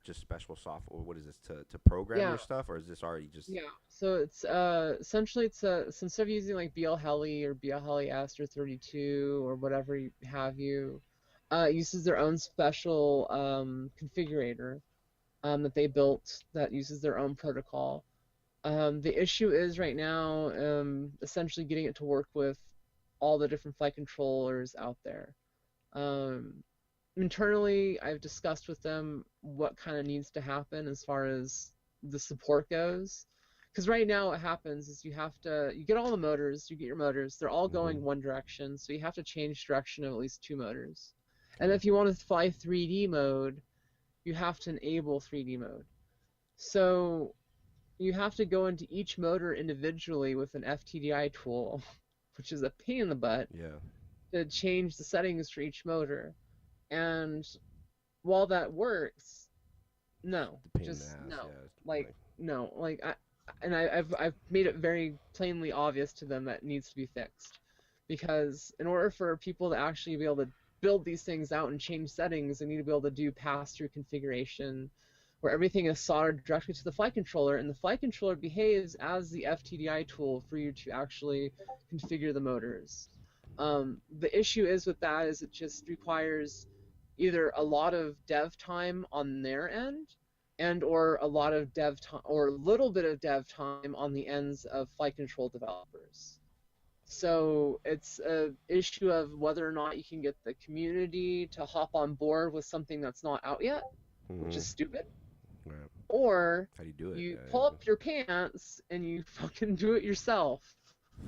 just special software? What is this to program yeah, your stuff, or is this already just yeah. So it's essentially it's so instead of using like BL Heli or BL Heli S or 32 or whatever you have you, it uses their own special configurator that they built that uses their own protocol. The issue is right now essentially getting it to work with all the different flight controllers out there. Um, Internally, I've discussed with them what kind of needs to happen as far as the support goes. Because right now, what happens is you get all the motors, you get your motors, they're all hmm going one direction, so you have to change direction of at least two motors. And okay. if you want to fly 3D mode, you have to enable 3D mode. So you have to go into each motor individually with an FTDI tool, which is a pain in the butt, Yeah, to change the settings for each motor. And while that works, no, the pain in the just ass. no. Yeah, Like like no, like I've made it very plainly obvious to them that it needs to be fixed. Because in order for people to actually be able to build these things out and change settings, they need to be able to do pass-through configuration where everything is soldered directly to the flight controller, and the flight controller behaves as the FTDI tool for you to actually configure the motors. The issue is with that is it just requires either a lot of dev time on their end and or a lot of dev time or a little bit of dev time on the ends of flight control developers. So it's a issue of whether or not you can get the community to hop on board with something that's not out yet, which hmm is stupid, right. or How do you do it? you Yeah, pull up your pants and you fucking do it yourself.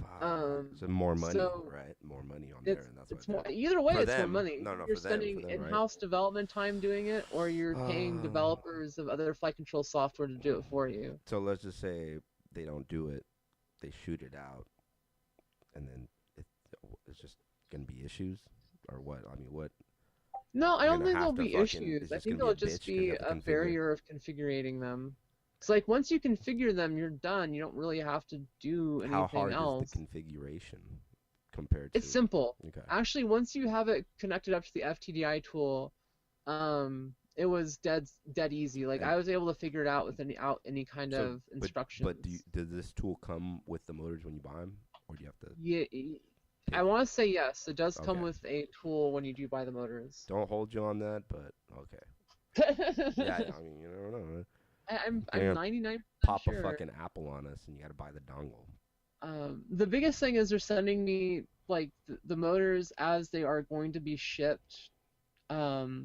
fuck. Um, So more money, so right? More money on there, it's and that's what it's it more is. either way For it's more them, money. no, no, You're for spending them, right? in-house development time doing it, or you're paying Uh, developers of other flight control software to do it for you. so let's just say they don't do it, they shoot it out, and then it, it's just gonna be issues, or what? I mean, what No, I you're don't gonna think there'll have to be fucking? issues. It's I just think gonna be it'll a just bitch because you be have to a configure. barrier of configurating them. It's like once you configure them, you're done. You don't really have to do How anything hard is the else. configuration compared It's to? simple. Okay. Actually, once you have it connected up to the FTDI tool, it was dead easy. Like And I was able to figure it out with any kind so, of but instructions. does this tool come with the motors when you buy them, or do you have to Yeah, pay I for? want to say yes. It does come Okay. with a tool when you do buy the motors. Don't hold you on that, but okay. Yeah, I mean, you never know. I'm Gonna 99% pop a sure. fucking Apple on us, and you got to buy the dongle. The biggest thing is they're sending me like the motors as they are going to be shipped.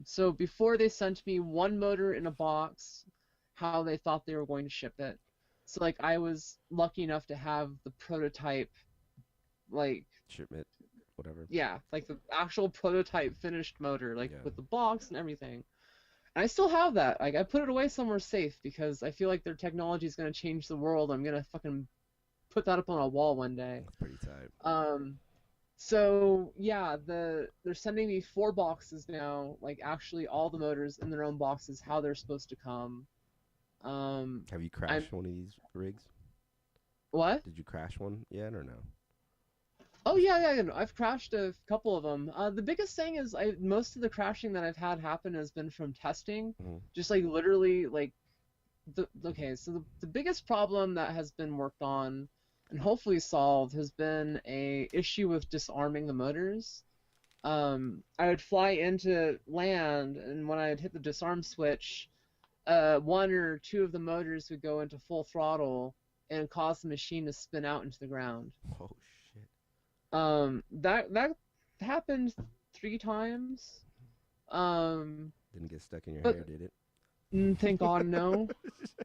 So before they sent me one motor in a box, how they thought they were going to ship it. So like I was lucky enough to have the prototype, like Shipment, whatever. yeah, like the actual prototype finished motor, like Yeah, with the box and everything. And I still have that. Like I put it away somewhere safe because I feel like their technology is gonna change the world. I'm gonna fucking put that up on a wall one day. that's pretty tight. Um, So yeah, they're sending me four boxes now, like actually all the motors in their own boxes, how they're supposed to come. Um, Have you I'm crashed one of these rigs? what? Did you crash one yet or no? Oh yeah, I've crashed a couple of them. The biggest thing is I most of the crashing that I've had happen has been from testing, Hmm. just like literally like okay, so the biggest problem that has been worked on and hopefully solved has been a issue with disarming the motors. I would fly into land, and when I'd hit the disarm switch, one or two of the motors would go into full throttle and cause the machine to spin out into the ground. Oh shit. That happened 3 times. Didn't get stuck in your But hair, did it? thank God, no.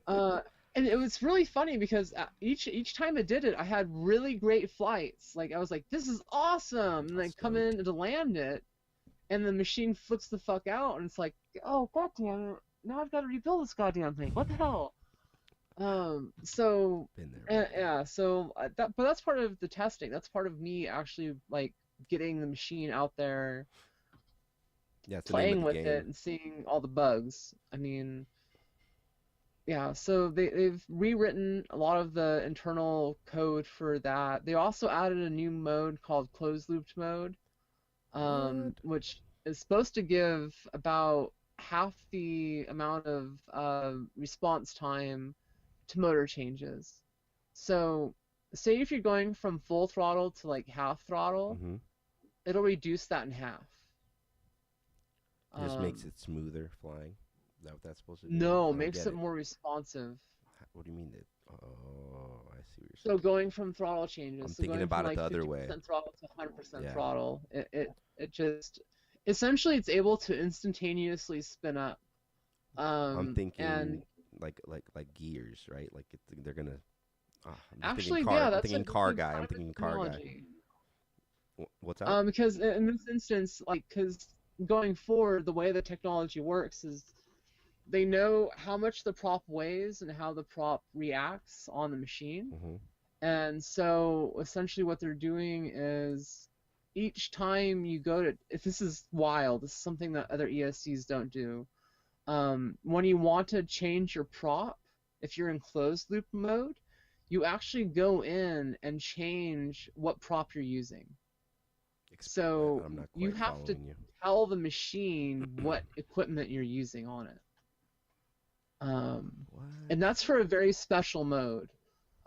Uh, and it was really funny because each time I did it, I had really great flights. Like I was like, "This is awesome!" And I come Stoked. in to land it, and the machine flips the fuck out, and it's like, "Oh goddamn! Now I've got to rebuild this goddamn thing. What the hell?" So Been there. yeah, so but that's part of the testing. That's part of me actually like getting the machine out there, Yeah, it's the name of playing the with it, game. and seeing all the bugs. I mean. Yeah, so they've rewritten a lot of the internal code for that. They also added a new mode called closed looped mode, What? which is supposed to give about half the amount of response time to motor changes. So, say if you're going from full throttle to like half throttle, Mm-hmm. it'll reduce that in half. It just makes Um, it smoother flying. Is that what that's supposed to do? no, I don't makes get it it. more responsive. What do you mean that? Oh, I see what you're So saying. going from throttle changes, I'm so thinking going from about it like the other way. 50% throttle to 100% Yeah. throttle, it just essentially it's able to instantaneously spin up. I'm And thinking like gears, right? Like they're gonna. I'm just thinking actually, car. yeah, I'm that's thinking like the car same guy. I'm kind of thinking car guy. technology. What's that? Because in this instance, like, because going forward, the way the technology works is they know how much the prop weighs and how the prop reacts on the machine. Mm-hmm. And so essentially what they're doing is each time you go to, if this is wild, this is something that other ESCs don't do. When you want to change your prop, if you're in closed loop mode, you actually go in and change what prop you're using. So I'm not you quite have to following you. tell the machine what equipment you're using on it. What? And that's for a very special mode.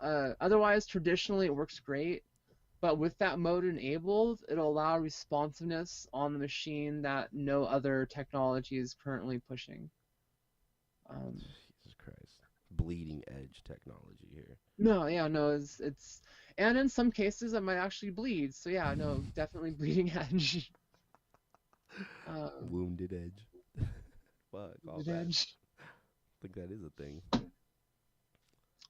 Otherwise, traditionally, it works great. But with that mode enabled, it'll allow responsiveness on the machine that no other technology is currently pushing. Um, Jesus Christ. Bleeding edge technology here. no, yeah, no, and in some cases, it might actually bleed. So yeah, no, definitely bleeding edge. Um, Wounded edge. Fuck, all bleeding that. edge. I think that is a thing.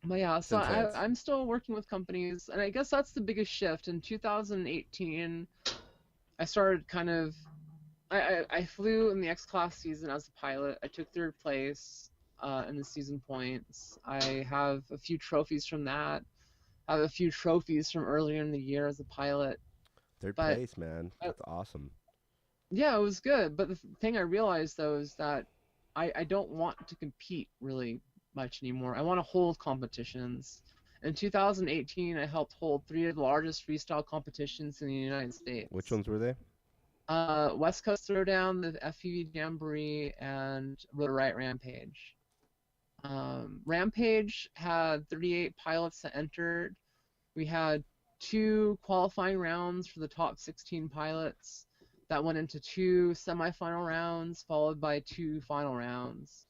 But yeah, It's so intense. I'm still working with companies, and I guess that's the biggest shift. In 2018, I started kind of I flew in the X Class season as a pilot. I took third place in the season points. I have a few trophies from that. I have a few trophies from earlier in the year as a pilot. Third But place, man. uh, That's awesome. yeah, it was good. But the thing I realized though is that I don't want to compete really much anymore. I want to hold competitions. In 2018, I helped hold three of the largest freestyle competitions in the United Which States. ones were they? West Coast Throwdown, the FPV Jamboree, and Rotor Riot Rampage. Rampage had 38 pilots that entered. We had two qualifying rounds for the top 16 pilots that went into two semifinal rounds, followed by two final rounds.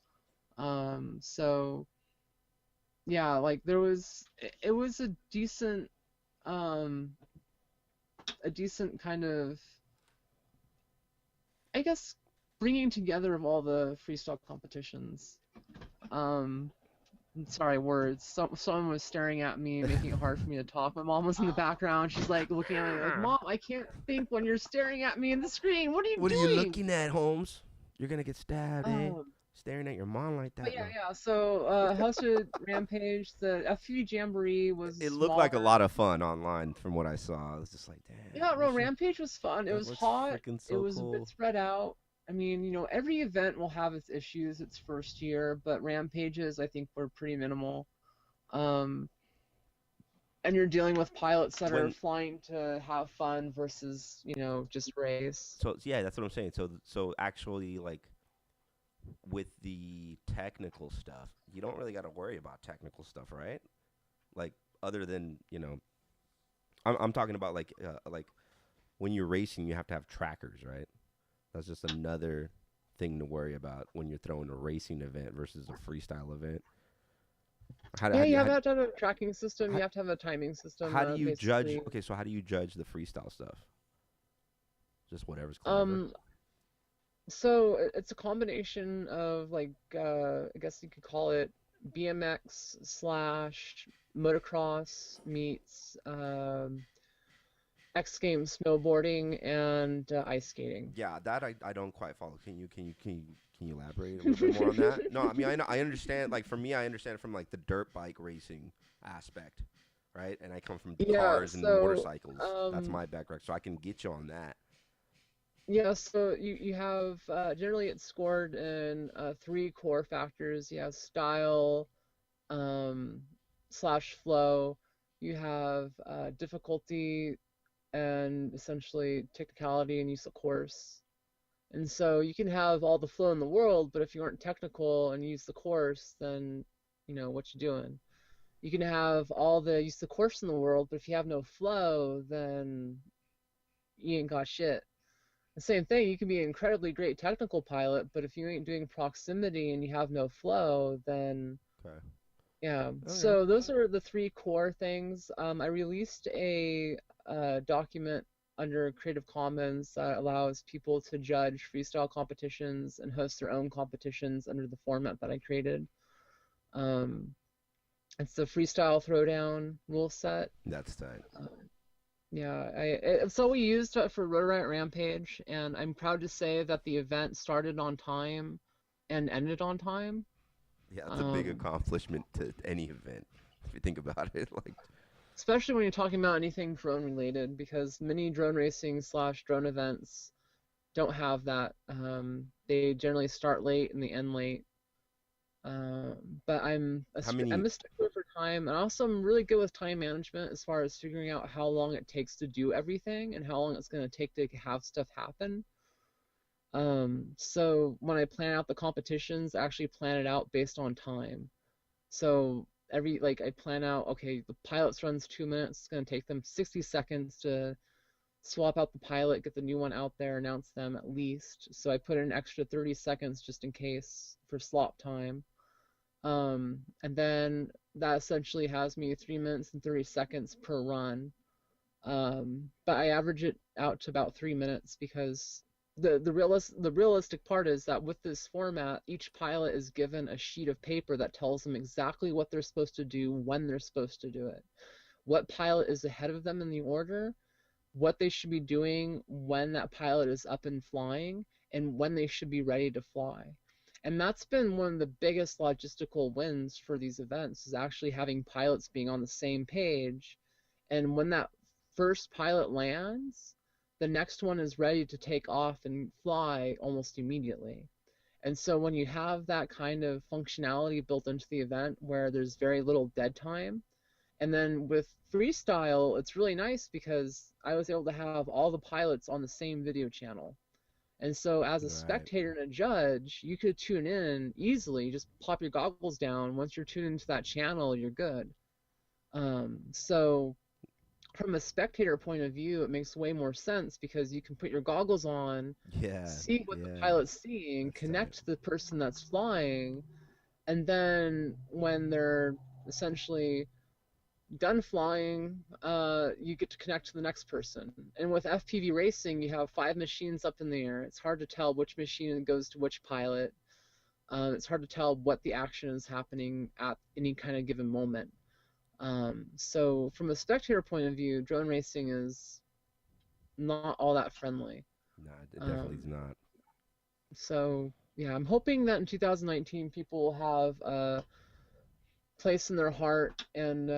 So yeah, like it was um, a decent kind of, I guess, bringing together of all the freestyle competitions. Um, sorry, words. Someone was staring at me, making it hard for me to talk. My mom was in the background. She's like looking at me like, "Mom, I can't think when you're staring at me in the screen. What are you What are you doing?" looking at, Holmes? You're gonna get stabbed, eh? Um, Staring at your mom like but that, yeah, no. yeah. So hosted Rampage. The FPV Jamboree was a It looked like a smaller. lot of fun online from what I saw. I was just like, damn, Yeah, no, Rampage was fun. It that was looks hot. freaking It so was a bit cool. spread out. I mean, every event will have its issues its first year, but Rampages, I think, were pretty minimal. Um, and you're dealing with pilots that are When flying to have fun versus, just race. so yeah, that's what I'm saying. So actually, like with the technical stuff, you don't really got to worry about technical stuff, right? Like other than I'm talking about like when you're racing, you have to have trackers, right? That's just another thing to worry about when you're throwing a racing event versus a freestyle event. Yeah, How do you you, have to have a tracking system. how, You have to have a timing system how do that you judge? basically. Okay, so how do you judge the freestyle stuff? Just whatever's clever. Um, so it's a combination of like I guess you could call it BMX slash motocross meets X Games snowboarding and ice skating. Yeah, that I don't quite follow. Can you elaborate a little bit more on that? No, I mean I know I understand. Like for me, I understand it from like the dirt bike racing aspect, right? And I come from Yeah, cars and so motorcycles. That's my background, so I can get you on that. yeah, so you have generally it's scored in three core factors. You have style, um, slash flow. You have difficulty and essentially technicality and use of course. And so you can have all the flow in the world, but if you aren't technical and use the course, then you know what you're doing. You can have all the use the course in the world, but if you have no flow, then you ain't got shit. The same thing, you can be an incredibly great technical pilot, but if you ain't doing proximity and you have no flow, then Okay. yeah. Okay. So those are the three core things. I released a document under Creative Commons that allows people to judge freestyle competitions and host their own competitions under the format that I created. Um, it's the Freestyle Throwdown rule set. That's tight. Um, Yeah, so we used it for Rotor Riot Rampage, and I'm proud to say that the event started on time and ended on time. Yeah, it's a big Um, accomplishment to any event if you think about it. Like, Especially when you're talking about anything drone related, because many drone racing slash drone events don't have that. They generally start late and they end late. But how I'm many? a stickler for time, and also I'm really good with time management as far as figuring out how long it takes to do everything and how long it's going to take to have stuff happen. So when I plan out the competitions, I actually plan it out based on time. So I plan out, okay, the pilots runs 2 minutes, it's gonna take them 60 seconds to swap out the pilot, get the new one out there, announce them at least. So I put in an extra 30 seconds just in case for slop time. And then that essentially has me 3 minutes and 30 seconds per run. But I average it out to about 3 minutes because the realistic part is that with this format, each pilot is given a sheet of paper that tells them exactly what they're supposed to do when they're supposed to do it. What pilot is ahead of them in the order, what they should be doing when that pilot is up and flying, and when they should be ready to fly. And that's been one of the biggest logistical wins for these events is actually having pilots being on the same page. And when that first pilot lands, the next one is ready to take off and fly almost immediately. And so when you have that kind of functionality built into the event where there's very little dead time, and then with freestyle, it's really nice because I was able to have all the pilots on the same video channel. And so as a Right. spectator and a judge, you could tune in easily, just pop your goggles down. Once you're tuned into that channel, you're good. So from a spectator point of view, it makes way more sense because you can put your goggles on, Yeah. see what the Yeah. pilot's seeing, That's tight. connect to the person that's flying, and then when they're essentially done flying, you get to connect to the next person. And with FPV racing, you have 5 machines up in the air. It's hard to tell which machine goes to which pilot. It's hard to tell what the action is happening at any kind of given moment. So from a spectator point of view, drone racing is not all that friendly. Nah, it definitely is Um, not. so yeah, I'm hoping that in 2019 people will have a place in their heart and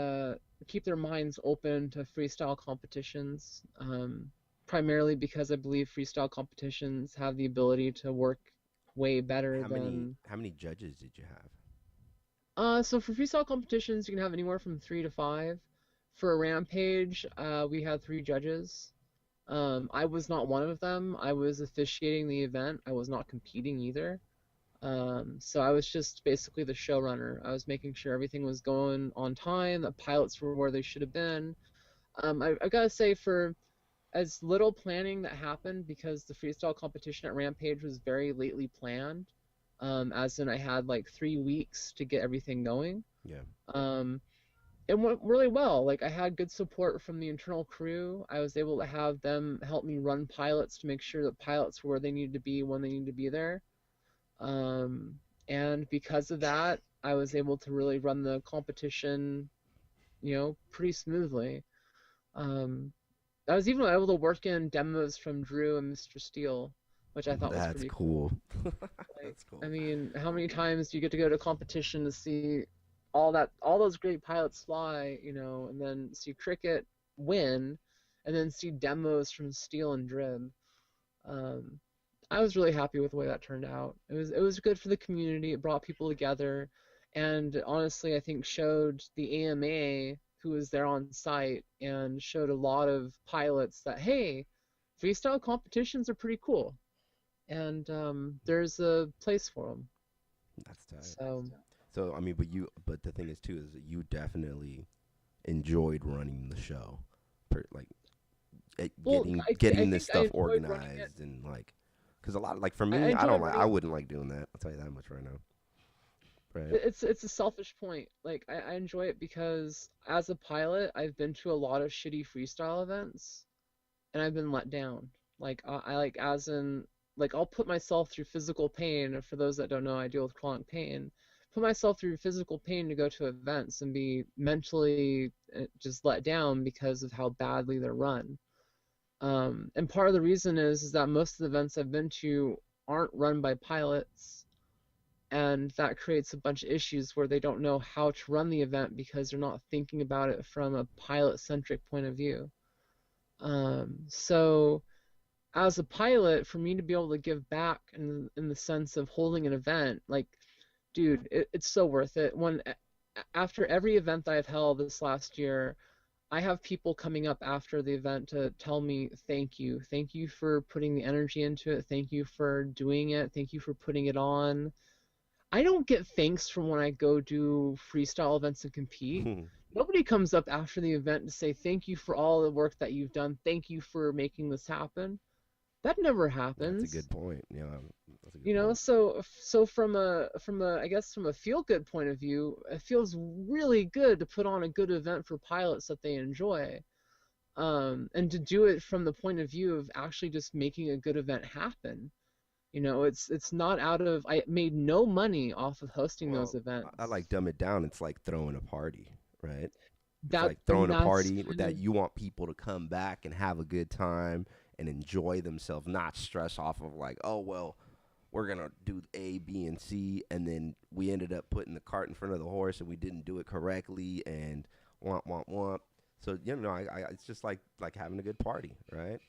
keep their minds open to freestyle competitions. Primarily because I believe freestyle competitions have the ability to work way better than. How many judges did you have? So for freestyle competitions, you can have anywhere from 3 to 5. For a rampage, we had 3 judges. I was not one of them. I was officiating the event. I was not competing either. So I was just basically the showrunner. I was making sure everything was going on time, that pilots were where they should have been. I gotta say, for as little planning that happened because the freestyle competition at Rampage was very lately planned. As in I had like 3 weeks to get everything going. Yeah. It went really well. Like I had good support from the internal crew. I was able to have them help me run pilots to make sure that pilots were where they needed to be when they needed to be there. And because of that, I was able to really run the competition, pretty smoothly. I was even able to work in demos from Drew and Mr. Steele, which I thought was That's pretty cool. Like, That's cool. I mean, how many times do you get to go to competition to see all those great pilots fly, and then see Cricket win, and then see demos from Steele and Drib. I was really happy with the way that turned out. It was good for the community. It brought people together, and honestly, I think showed the AMA who was there on site and showed a lot of pilots that hey, freestyle competitions are pretty cool, and there's a place for them. That's tight. So I mean, but the thing is too is that you definitely enjoyed running the show, getting this stuff organized and like, because a lot like for me, I wouldn't like doing that. I'll tell you that much right now. Right. It's a selfish point. Like I enjoy it because as a pilot, I've been to a lot of shitty freestyle events, and I've been let down. Like I like as in like I'll put myself through physical pain. For those that don't know, I deal with chronic pain. Put myself through physical pain to go to events and be mentally just let down because of how badly they're run. And part of the reason is that most of the events I've been to aren't run by pilots, and that creates a bunch of issues where they don't know how to run the event because they're not thinking about it from a pilot-centric point of view. So as a pilot, for me to be able to give back in the sense of holding an event, like, dude, it's so worth it. After every event that I've held this last year, I have people coming up after the event to tell me thank you for putting the energy into it, thank you for doing it, thank you for putting it on. I don't get thanks from when I go do freestyle events and compete. Nobody comes up after the event to say thank you for all the work that you've done, thank you for making this happen. That never happens. That's a good point. Yeah. That's a good You know, point. so from a I guess from a feel good point of view, it feels really good to put on a good event for pilots that they enjoy. And to do it from the point of view of actually just making a good event happen. You know, it's not out of I made no money off of hosting those events. I like dumb it down. It's like throwing a party, right? It's That like throwing a that's party kind that of you want people to come back and have a good time and enjoy themselves, not stress off of like, oh well, we're gonna do A, B, and C, and then we ended up putting the cart in front of the horse and we didn't do it correctly, and womp womp womp. So it's just like having a good party, right?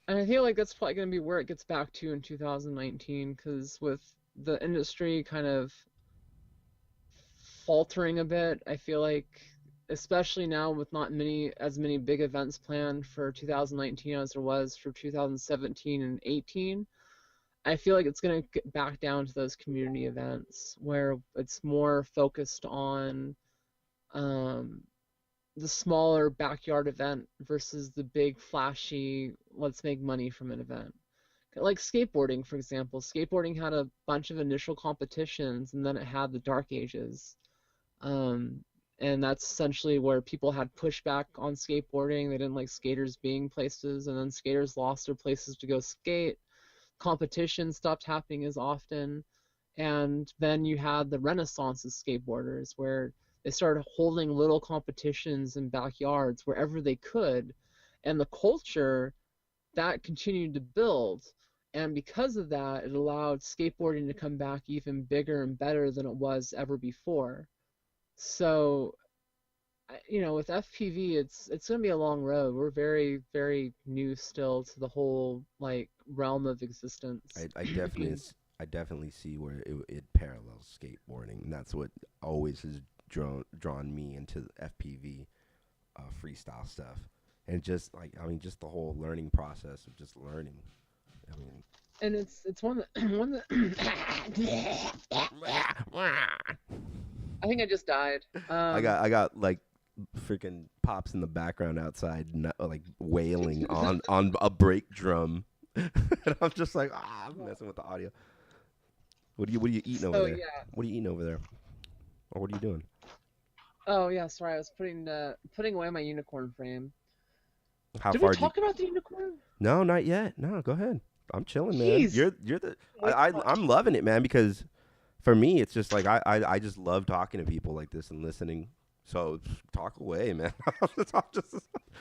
And I feel like that's probably going to be where it gets back to in 2019, because with the industry kind of faltering a bit, I feel like, especially now with not as many big events planned for 2019 as there was for 2017 and 18, I feel like it's going to get back down to those community events where it's more focused on the smaller backyard event versus the big flashy let's make money from an event. Like skateboarding, for example. Skateboarding had a bunch of initial competitions, and then it had the dark ages. And that's essentially where people had pushback on skateboarding. They didn't like skaters being places, and then skaters lost their places to go skate. Competition stopped happening as often, and then you had the renaissance of skateboarders where they started holding little competitions in backyards wherever they could, and the culture that continued to build. And because of that, it allowed skateboarding to come back even bigger and better than it was ever before. So, with FPV, it's going to be a long road. We're very, very new still to the whole like realm of existence. I definitely see where it parallels skateboarding, and that's what always has drawn me into FPV freestyle stuff, and just just the whole learning process of just learning. I mean, and it's one that I think I just died. I got like freaking pops in the background outside, like wailing on a brake drum, and I'm just like, I'm messing with the audio. What are you eating over So there? yeah. What are you eating over there? Or what are you doing? Oh yeah, sorry, I was putting away my unicorn frame. How Did far we talk about the unicorn? No, not yet. No, go ahead. I'm chilling, man. Jeez. You're the Wait, I'm loving it, man, because for me it's just like I just love talking to people like this and listening. So talk away, man. It's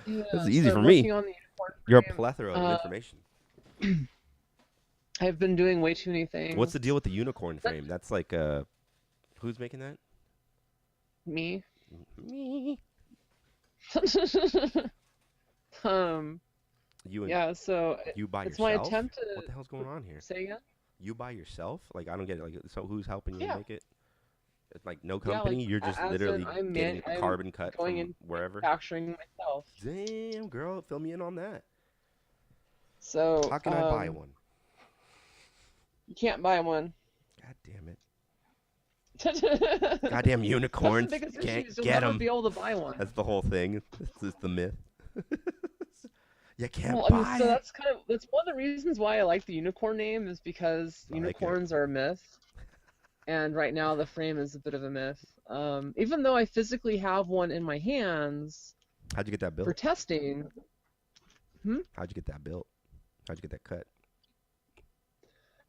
Yeah, this is easy so for I'm me. working on the unicorn You're a frame. plethora of information. I've been doing way too many things. What's the deal with the unicorn frame? That's like who's making that? Me. Me. You and Yeah, so you by it's yourself? my attempt to What the hell's going on here? say again? You by yourself? Like I don't get it. Like so, who's helping you Yeah. make it? It's like no Yeah, company. like, You're just as literally in getting I'm carbon cut going from in wherever. manufacturing myself. Damn, girl, fill me in on that. So How can I buy one? You can't buy one. God damn it. Goddamn Goddamn unicorns. That's the biggest Can't issue, is you'll get never them. be able to buy one. That's the whole thing. It's the myth. You can't Well, buy so it. that's one of the reasons why I like the unicorn name, is because I like it. unicorns are a myth. And right now the frame is a bit of a myth. Even though I physically have one in my hands How'd you get that for built? testing. How'd you get that built? How'd you get that cut?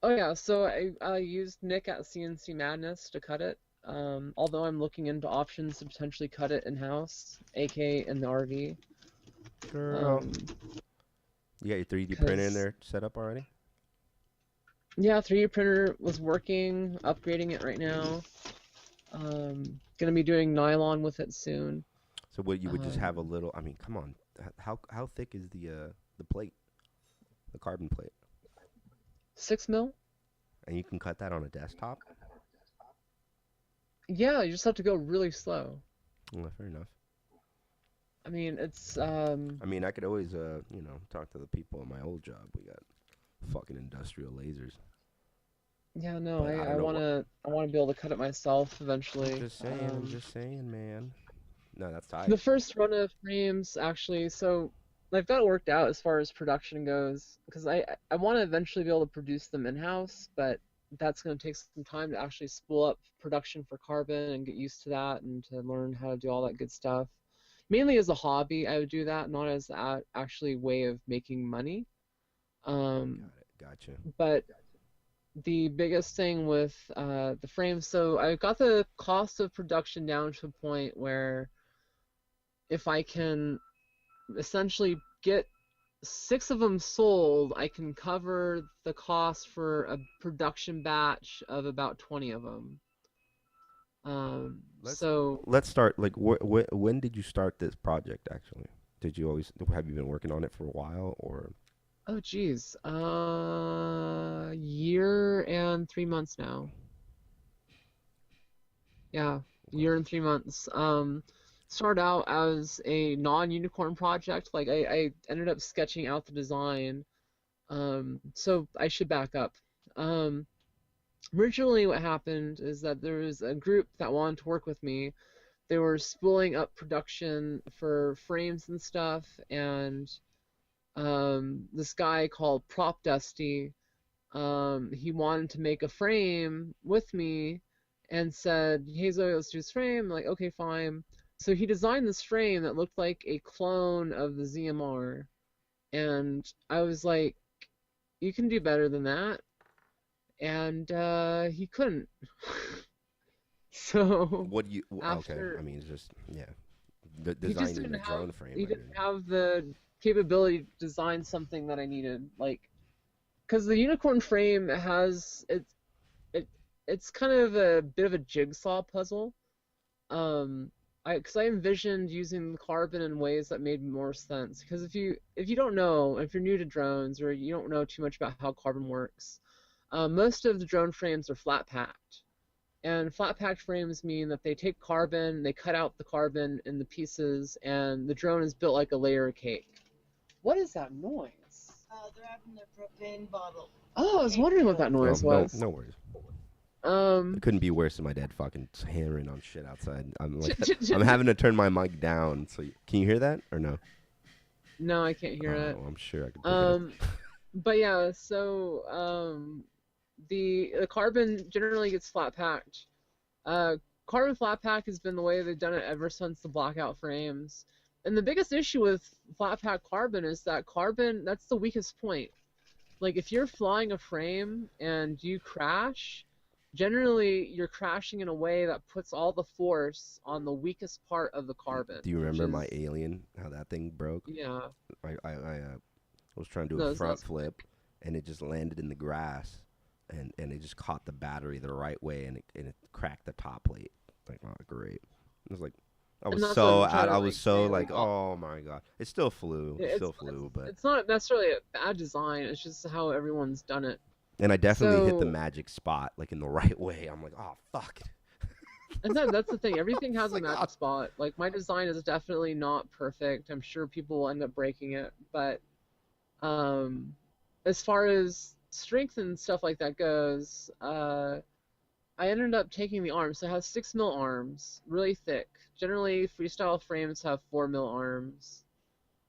Oh yeah, so I used Nick at CNC Madness to cut it. Although I'm looking into options to potentially cut it in-house, AK in the RV. Girl. You got your 3D printer in there set up already? Yeah, 3D printer was working, upgrading it right now. Gonna be doing nylon with it soon. So what you would just have a little, I mean, come on. How thick is the plate? The carbon plate? 6 mil? And you can cut that on a desktop? Yeah, you just have to go really slow. Well, fair enough. I mean, it's I mean, I could always talk to the people at my old job. We got fucking industrial lasers. yeah, no, But I I don't know wanna be able to cut it myself eventually. I'm just saying, man. No, that's tight. The first run of frames, actually, so I've got it worked out as far as production goes, because I want to eventually be able to produce them in-house, but that's going to take some time to actually spool up production for carbon and get used to that and to learn how to do all that good stuff. Mainly as a hobby, I would do that, not as actually way of making money. Got it. Gotcha. But the biggest thing with the frames, so I've got the cost of production down to a point where if I can essentially get 6 of them sold, I can cover the cost for a production batch of about 20 of them. Let's start. Like, when did you start this project? Actually, have you been working on it for a while, or? Oh geez, year and 3 months now. Yeah, year and 3 months. Started out as a non-unicorn project. Like I ended up sketching out the design. So I should back up. Originally what happened is that there was a group that wanted to work with me. They were spooling up production for frames and stuff, and this guy called Prop Dusty, he wanted to make a frame with me and said, hey Zoe, let's do this frame. I'm like, okay, fine. So he designed this frame that looked like a clone of the ZMR, and I was like, you can do better than that. And he couldn't. So What do you? after, Okay, I mean, it's just he just designing didn't a have, drone frame. he didn't have the capability to design something that I needed, like, because the unicorn frame has it's kind of a bit of a jigsaw puzzle. Because I envisioned using the carbon in ways that made more sense. Because if you don't know, if you're new to drones or you don't know too much about how carbon works, most of the drone frames are flat packed. And flat packed frames mean that they take carbon, they cut out the carbon in the pieces, and the drone is built like a layer cake. What is that noise? They're having their propane bottle. Oh, I was wondering what that noise was. No worries. It couldn't be worse than my dad fucking hammering on shit outside. I'm like, I'm having to turn my mic down. So can you hear that or no? No, I can't hear it. I'm sure I can pick it up. But yeah, so the carbon generally gets flat packed. Carbon flat pack has been the way they've done it ever since the blackout frames. And the biggest issue with flat pack carbon is that carbon, that's the weakest point. Like if you're flying a frame and you crash, generally you're crashing in a way that puts all the force on the weakest part of the carbon. Do you remember my alien, how that thing broke? Yeah. I was trying to do a front flip, and it just landed in the grass, and it just caught the battery the right way, and it cracked the top plate. Like, oh, great. It was like, I was so like, oh my god. It still flew. But it's not necessarily a bad design. It's just how everyone's done it. And I definitely hit the magic spot, like in the right way. I'm like, oh fuck. And that's the thing. Everything has a magic spot. Like my design is definitely not perfect. I'm sure people will end up breaking it, but as far as strength and stuff like that goes, I ended up taking the arms. So it has 6 mil arms, really thick. Generally, freestyle frames have 4 mil arms.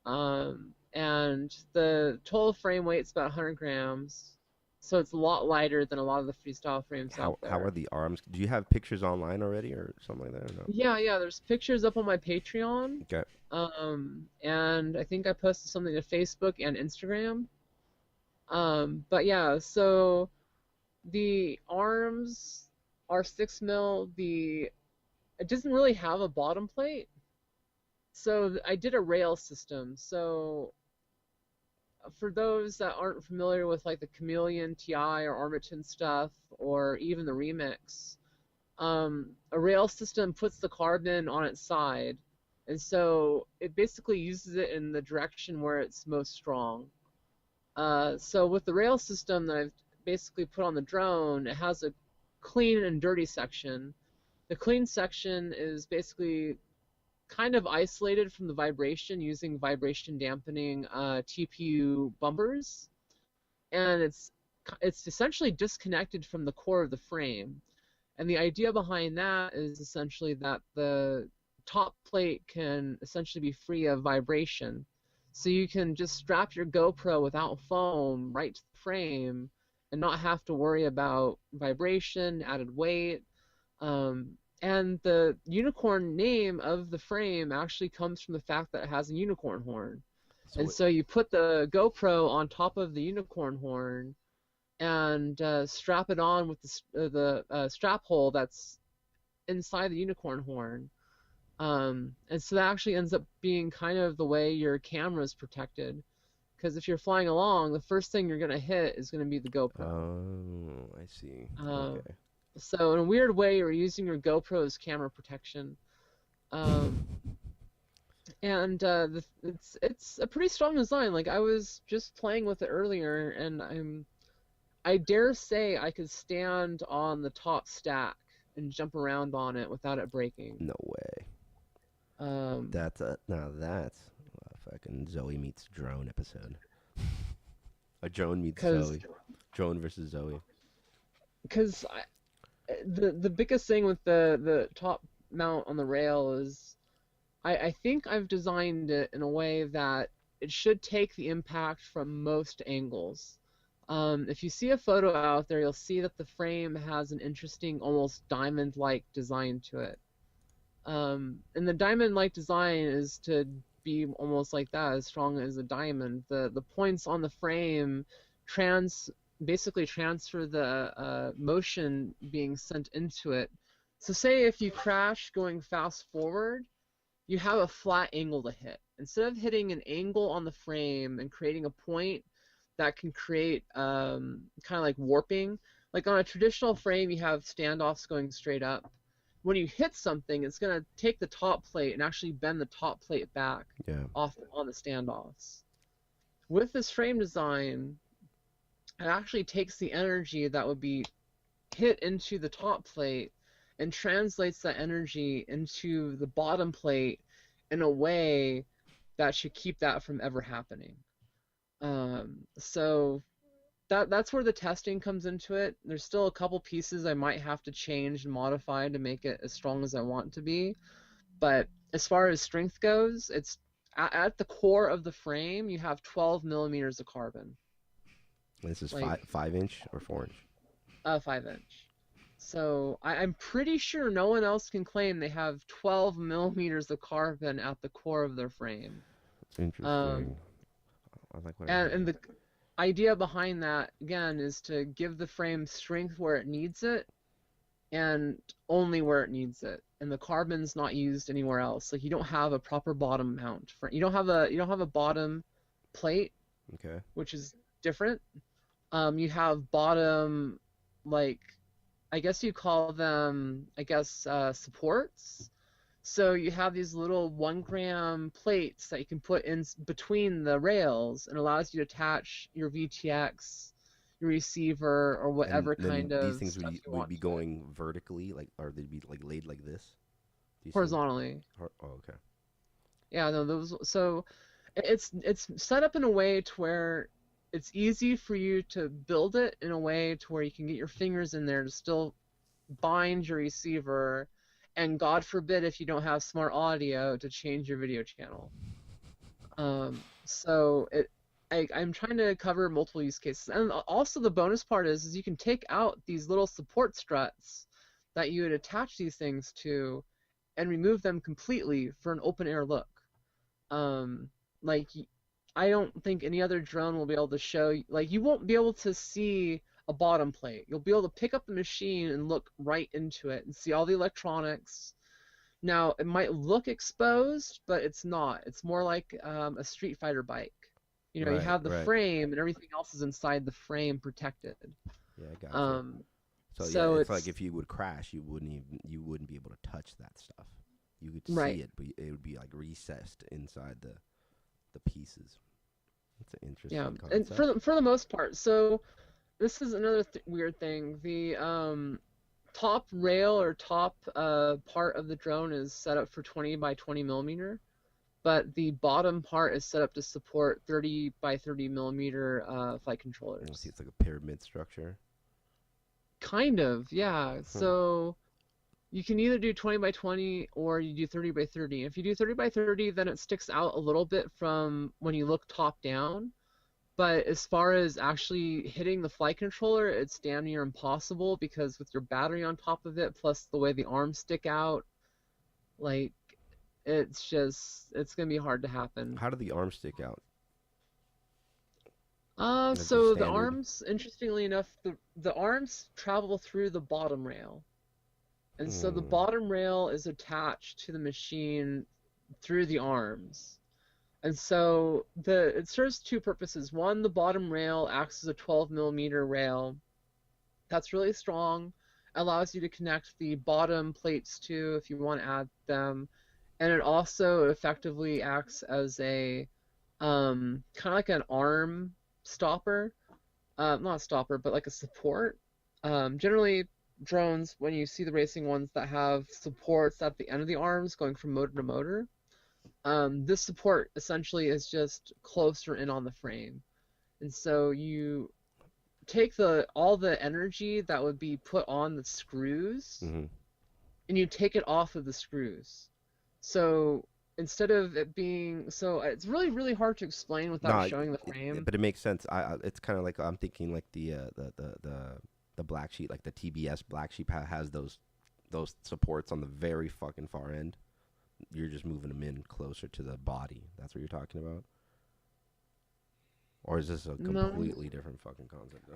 And the total frame weight's about 100 grams. So it's a lot lighter than a lot of the freestyle frames out there. How are the arms? Do you have pictures online already or something like that? Or no? Yeah. There's pictures up on my Patreon. Okay. And I think I posted something to Facebook and Instagram. But yeah, so the arms are 6 mil. It doesn't really have a bottom plate. So I did a rail system. So for those that aren't familiar with like the Chameleon TI or Armattan stuff, or even the Remix, a rail system puts the carbon on its side, and so it basically uses it in the direction where it's most strong. So with the rail system that I've basically put on the drone, it has a clean and dirty section. The clean section is basically kind of isolated from the vibration using vibration dampening TPU bumpers, and it's essentially disconnected from the core of the frame. And the idea behind that is essentially that the top plate can essentially be free of vibration, so you can just strap your GoPro without foam right to the frame and not have to worry about vibration, added weight. And the unicorn name of the frame actually comes from the fact that it has a unicorn horn. So you put the GoPro on top of the unicorn horn and strap it on with the strap hole that's inside the unicorn horn. And so that actually ends up being kind of the way your camera is protected. Because if you're flying along, the first thing you're going to hit is going to be the GoPro. Oh, I see. Okay. So in a weird way, you're using your GoPro as camera protection. And it's a pretty strong design. Like I was just playing with it earlier, and I dare say I could stand on the top stack and jump around on it without it breaking. No way. That's a fucking Zoe meets drone episode. A drone meets Zoe. Drone versus Zoe. Because the biggest thing with the top mount on the rail is I think I've designed it in a way that it should take the impact from most angles. If you see a photo out there, you'll see that the frame has an interesting, almost diamond-like design to it. And the diamond-like design is to be almost like that, as strong as a diamond. The points on the frame basically transfer the motion being sent into it. So say if you crash going fast forward, you have a flat angle to hit. Instead of hitting an angle on the frame and creating a point that can create kind of like warping, like on a traditional frame you have standoffs going straight up. When you hit something, it's going to take the top plate and actually bend the top plate back off on the standoffs. With this frame design, it actually takes the energy that would be hit into the top plate and translates that energy into the bottom plate in a way that should keep that from ever happening. So that's where the testing comes into it. There's still a couple pieces I might have to change and modify to make it as strong as I want it to be. But as far as strength goes, it's at the core of the frame, you have 12 millimeters of carbon. This is Like 5 inch or 4 inch? 5 inch. So I'm pretty sure no one else can claim they have 12 millimeters of carbon at the core of their frame. Interesting. I like what I And heard. and the idea behind that again is to give the frame strength where it needs it, and only where it needs it. And the carbon's not used anywhere else. Like you don't have a proper bottom mount for you don't have a bottom plate, Okay. which is different. You have bottom, like, I guess you call them, supports. So you have these little 1 gram plates that you can put in between the rails, and allows you to attach your VTX, your receiver, or whatever And then kind these of things stuff you would want be to it. going vertically, like, or they'd be like laid like this. These things? Horizontally. Oh, okay. Yeah, no, those. So it's set up in a way to where it's easy for you to build it in a way to where you can get your fingers in there to still bind your receiver, and God forbid if you don't have smart audio to change your video channel. So I'm trying to cover multiple use cases, and also the bonus part is you can take out these little support struts that you would attach these things to, and remove them completely for an open air look. Like I don't think any other drone will be able to show, like you won't be able to see a bottom plate. You'll be able to pick up the machine and look right into it and see all the electronics. Now, it might look exposed, but it's not. It's more like a Street Fighter bike. You know, you have the Right. frame and everything else is inside the frame protected. Yeah, I got you. Um, So so yeah, it's like it's if you would crash, you wouldn't be able to touch that stuff. You could right. see it, but it would be like recessed inside the pieces. It's an Yeah, interesting and concept. for the most part, so this is another weird thing. The top rail or top part of the drone is set up for 20 by 20 millimeter, but the bottom part is set up to support 30 by 30 millimeter flight Let's see, controllers. it's like a pyramid structure. Kind of, yeah. Hmm. So you can either do 20 by 20 or you do 30 by 30. If you do 30 by 30, then it sticks out a little bit from when you look top down. But as far as actually hitting the flight controller, it's damn near impossible because with your battery on top of it, plus the way the arms stick out, like it's gonna be hard to happen. How do the arms stick out? Like just So the standard. arms, interestingly enough, the arms travel through the bottom rail. And so the Hmm. bottom rail is attached to the machine through the arms. And so it serves two purposes. One, the bottom rail acts as a 12 millimeter rail. That's really strong. Allows you to connect the bottom plates too if you want to add them. And it also effectively acts as a kind of like an arm stopper. Not a stopper, but like a support. Generally, drones, when you see the racing ones that have supports at the end of the arms going from motor to motor, this support essentially is just closer in on the frame. And so you take all the energy that would be put on the screws, Hmm. and you take it off of the screws. So instead of it being, so it's really, really hard to explain without No, showing the frame. but it makes sense. It's kind of like I'm thinking like the black sheep, like the TBS black sheep has those supports on the very fucking far end. You're just moving them in closer to the body. That's what you're talking about? Or is this a No, completely different fucking concept?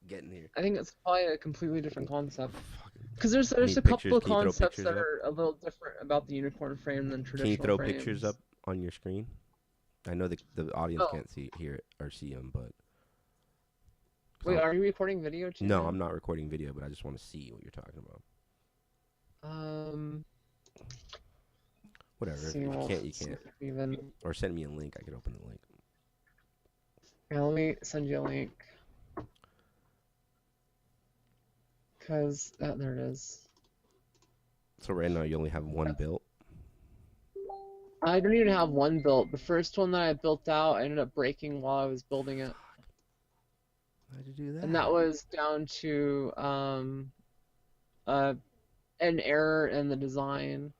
Getting here. I think it's probably a completely different concept. Fucking, Because there's need a couple pictures? of Can you throw concepts pictures that up? are a little different about the unicorn frame than Can you traditional throw pictures frames. up on your screen? I know the audience Oh, can't hear it or see them, but wait, are you recording video too no, now? I'm not recording video, but I just want to see what you're talking about. Um, Whatever. let's If see, you well, can't, you let's see can't. if even, Or send me a link. I could open the link. yeah, let me send you a link. Because, there it is. So right now you only have one built. I don't even have one built. The first one that I built out, I ended up breaking while I was building it. How'd you do that? and that was down to uh, an error in the design.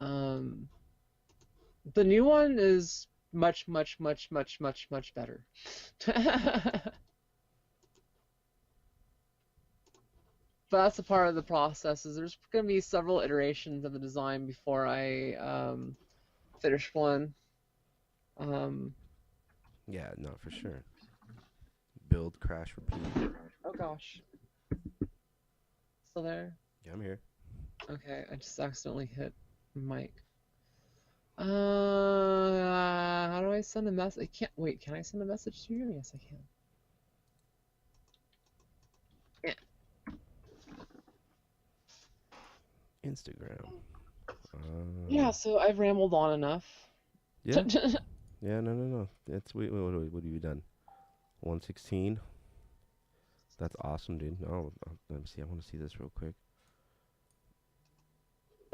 The new one is much, much, much, much, much, much better. But that's a part of the process. Is there's going to be several iterations of the design before I finish one. Yeah, no, for sure. Build, crash, repeat. Oh gosh. Still there? Yeah, I'm here. Okay, I just accidentally hit mic. How do I send a message? I can't. Wait, can I send a message to you? Yes, I can. Instagram. Yeah, so I've rambled on enough. Yeah. Yeah, no. That's wait, what have you done? 116. That's awesome, dude. Oh, let me see. I want to see this real quick.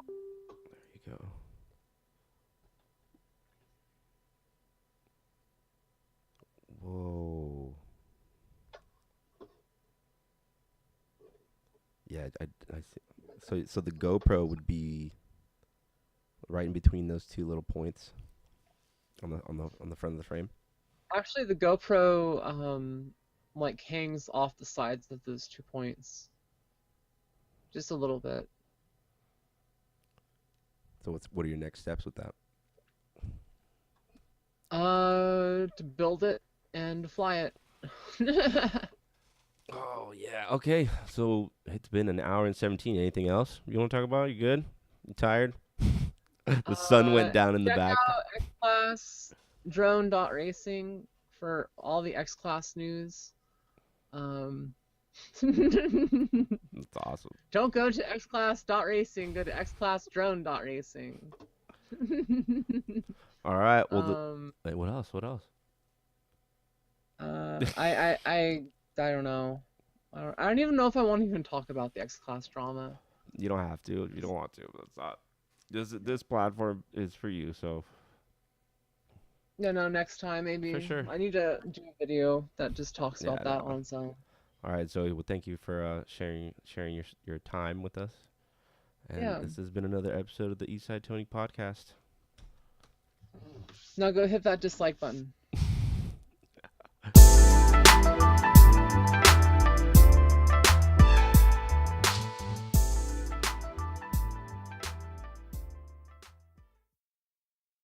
There you go. Whoa. Yeah, I see. So the GoPro would be right in between those two little points on the front of the frame. Actually, the GoPro like hangs off the sides of those 2 points, just a little bit. So what are your next steps with that? To build it and fly it. Oh yeah. Okay. So it's been an hour and 17. Anything else you want to talk about? You good? You tired? The sun went down in the Check back. out X-Class drone.racing for all the X-Class news. That's awesome. Don't go to xclass.racing, go to xclassdrone.racing. All right. Well, wait, what else? What else? I don't know. I don't even know if I want to even talk about the X-Class drama. You don't have to if you don't want to. That's not. This platform is for you. So No, next time maybe. For sure. I need to do a video that just talks about Yeah, that on its own. all right, Zoe. Well, thank you for sharing your time with us. And Yeah. this has been another episode of the Eastside Tony podcast. Now go hit that dislike button.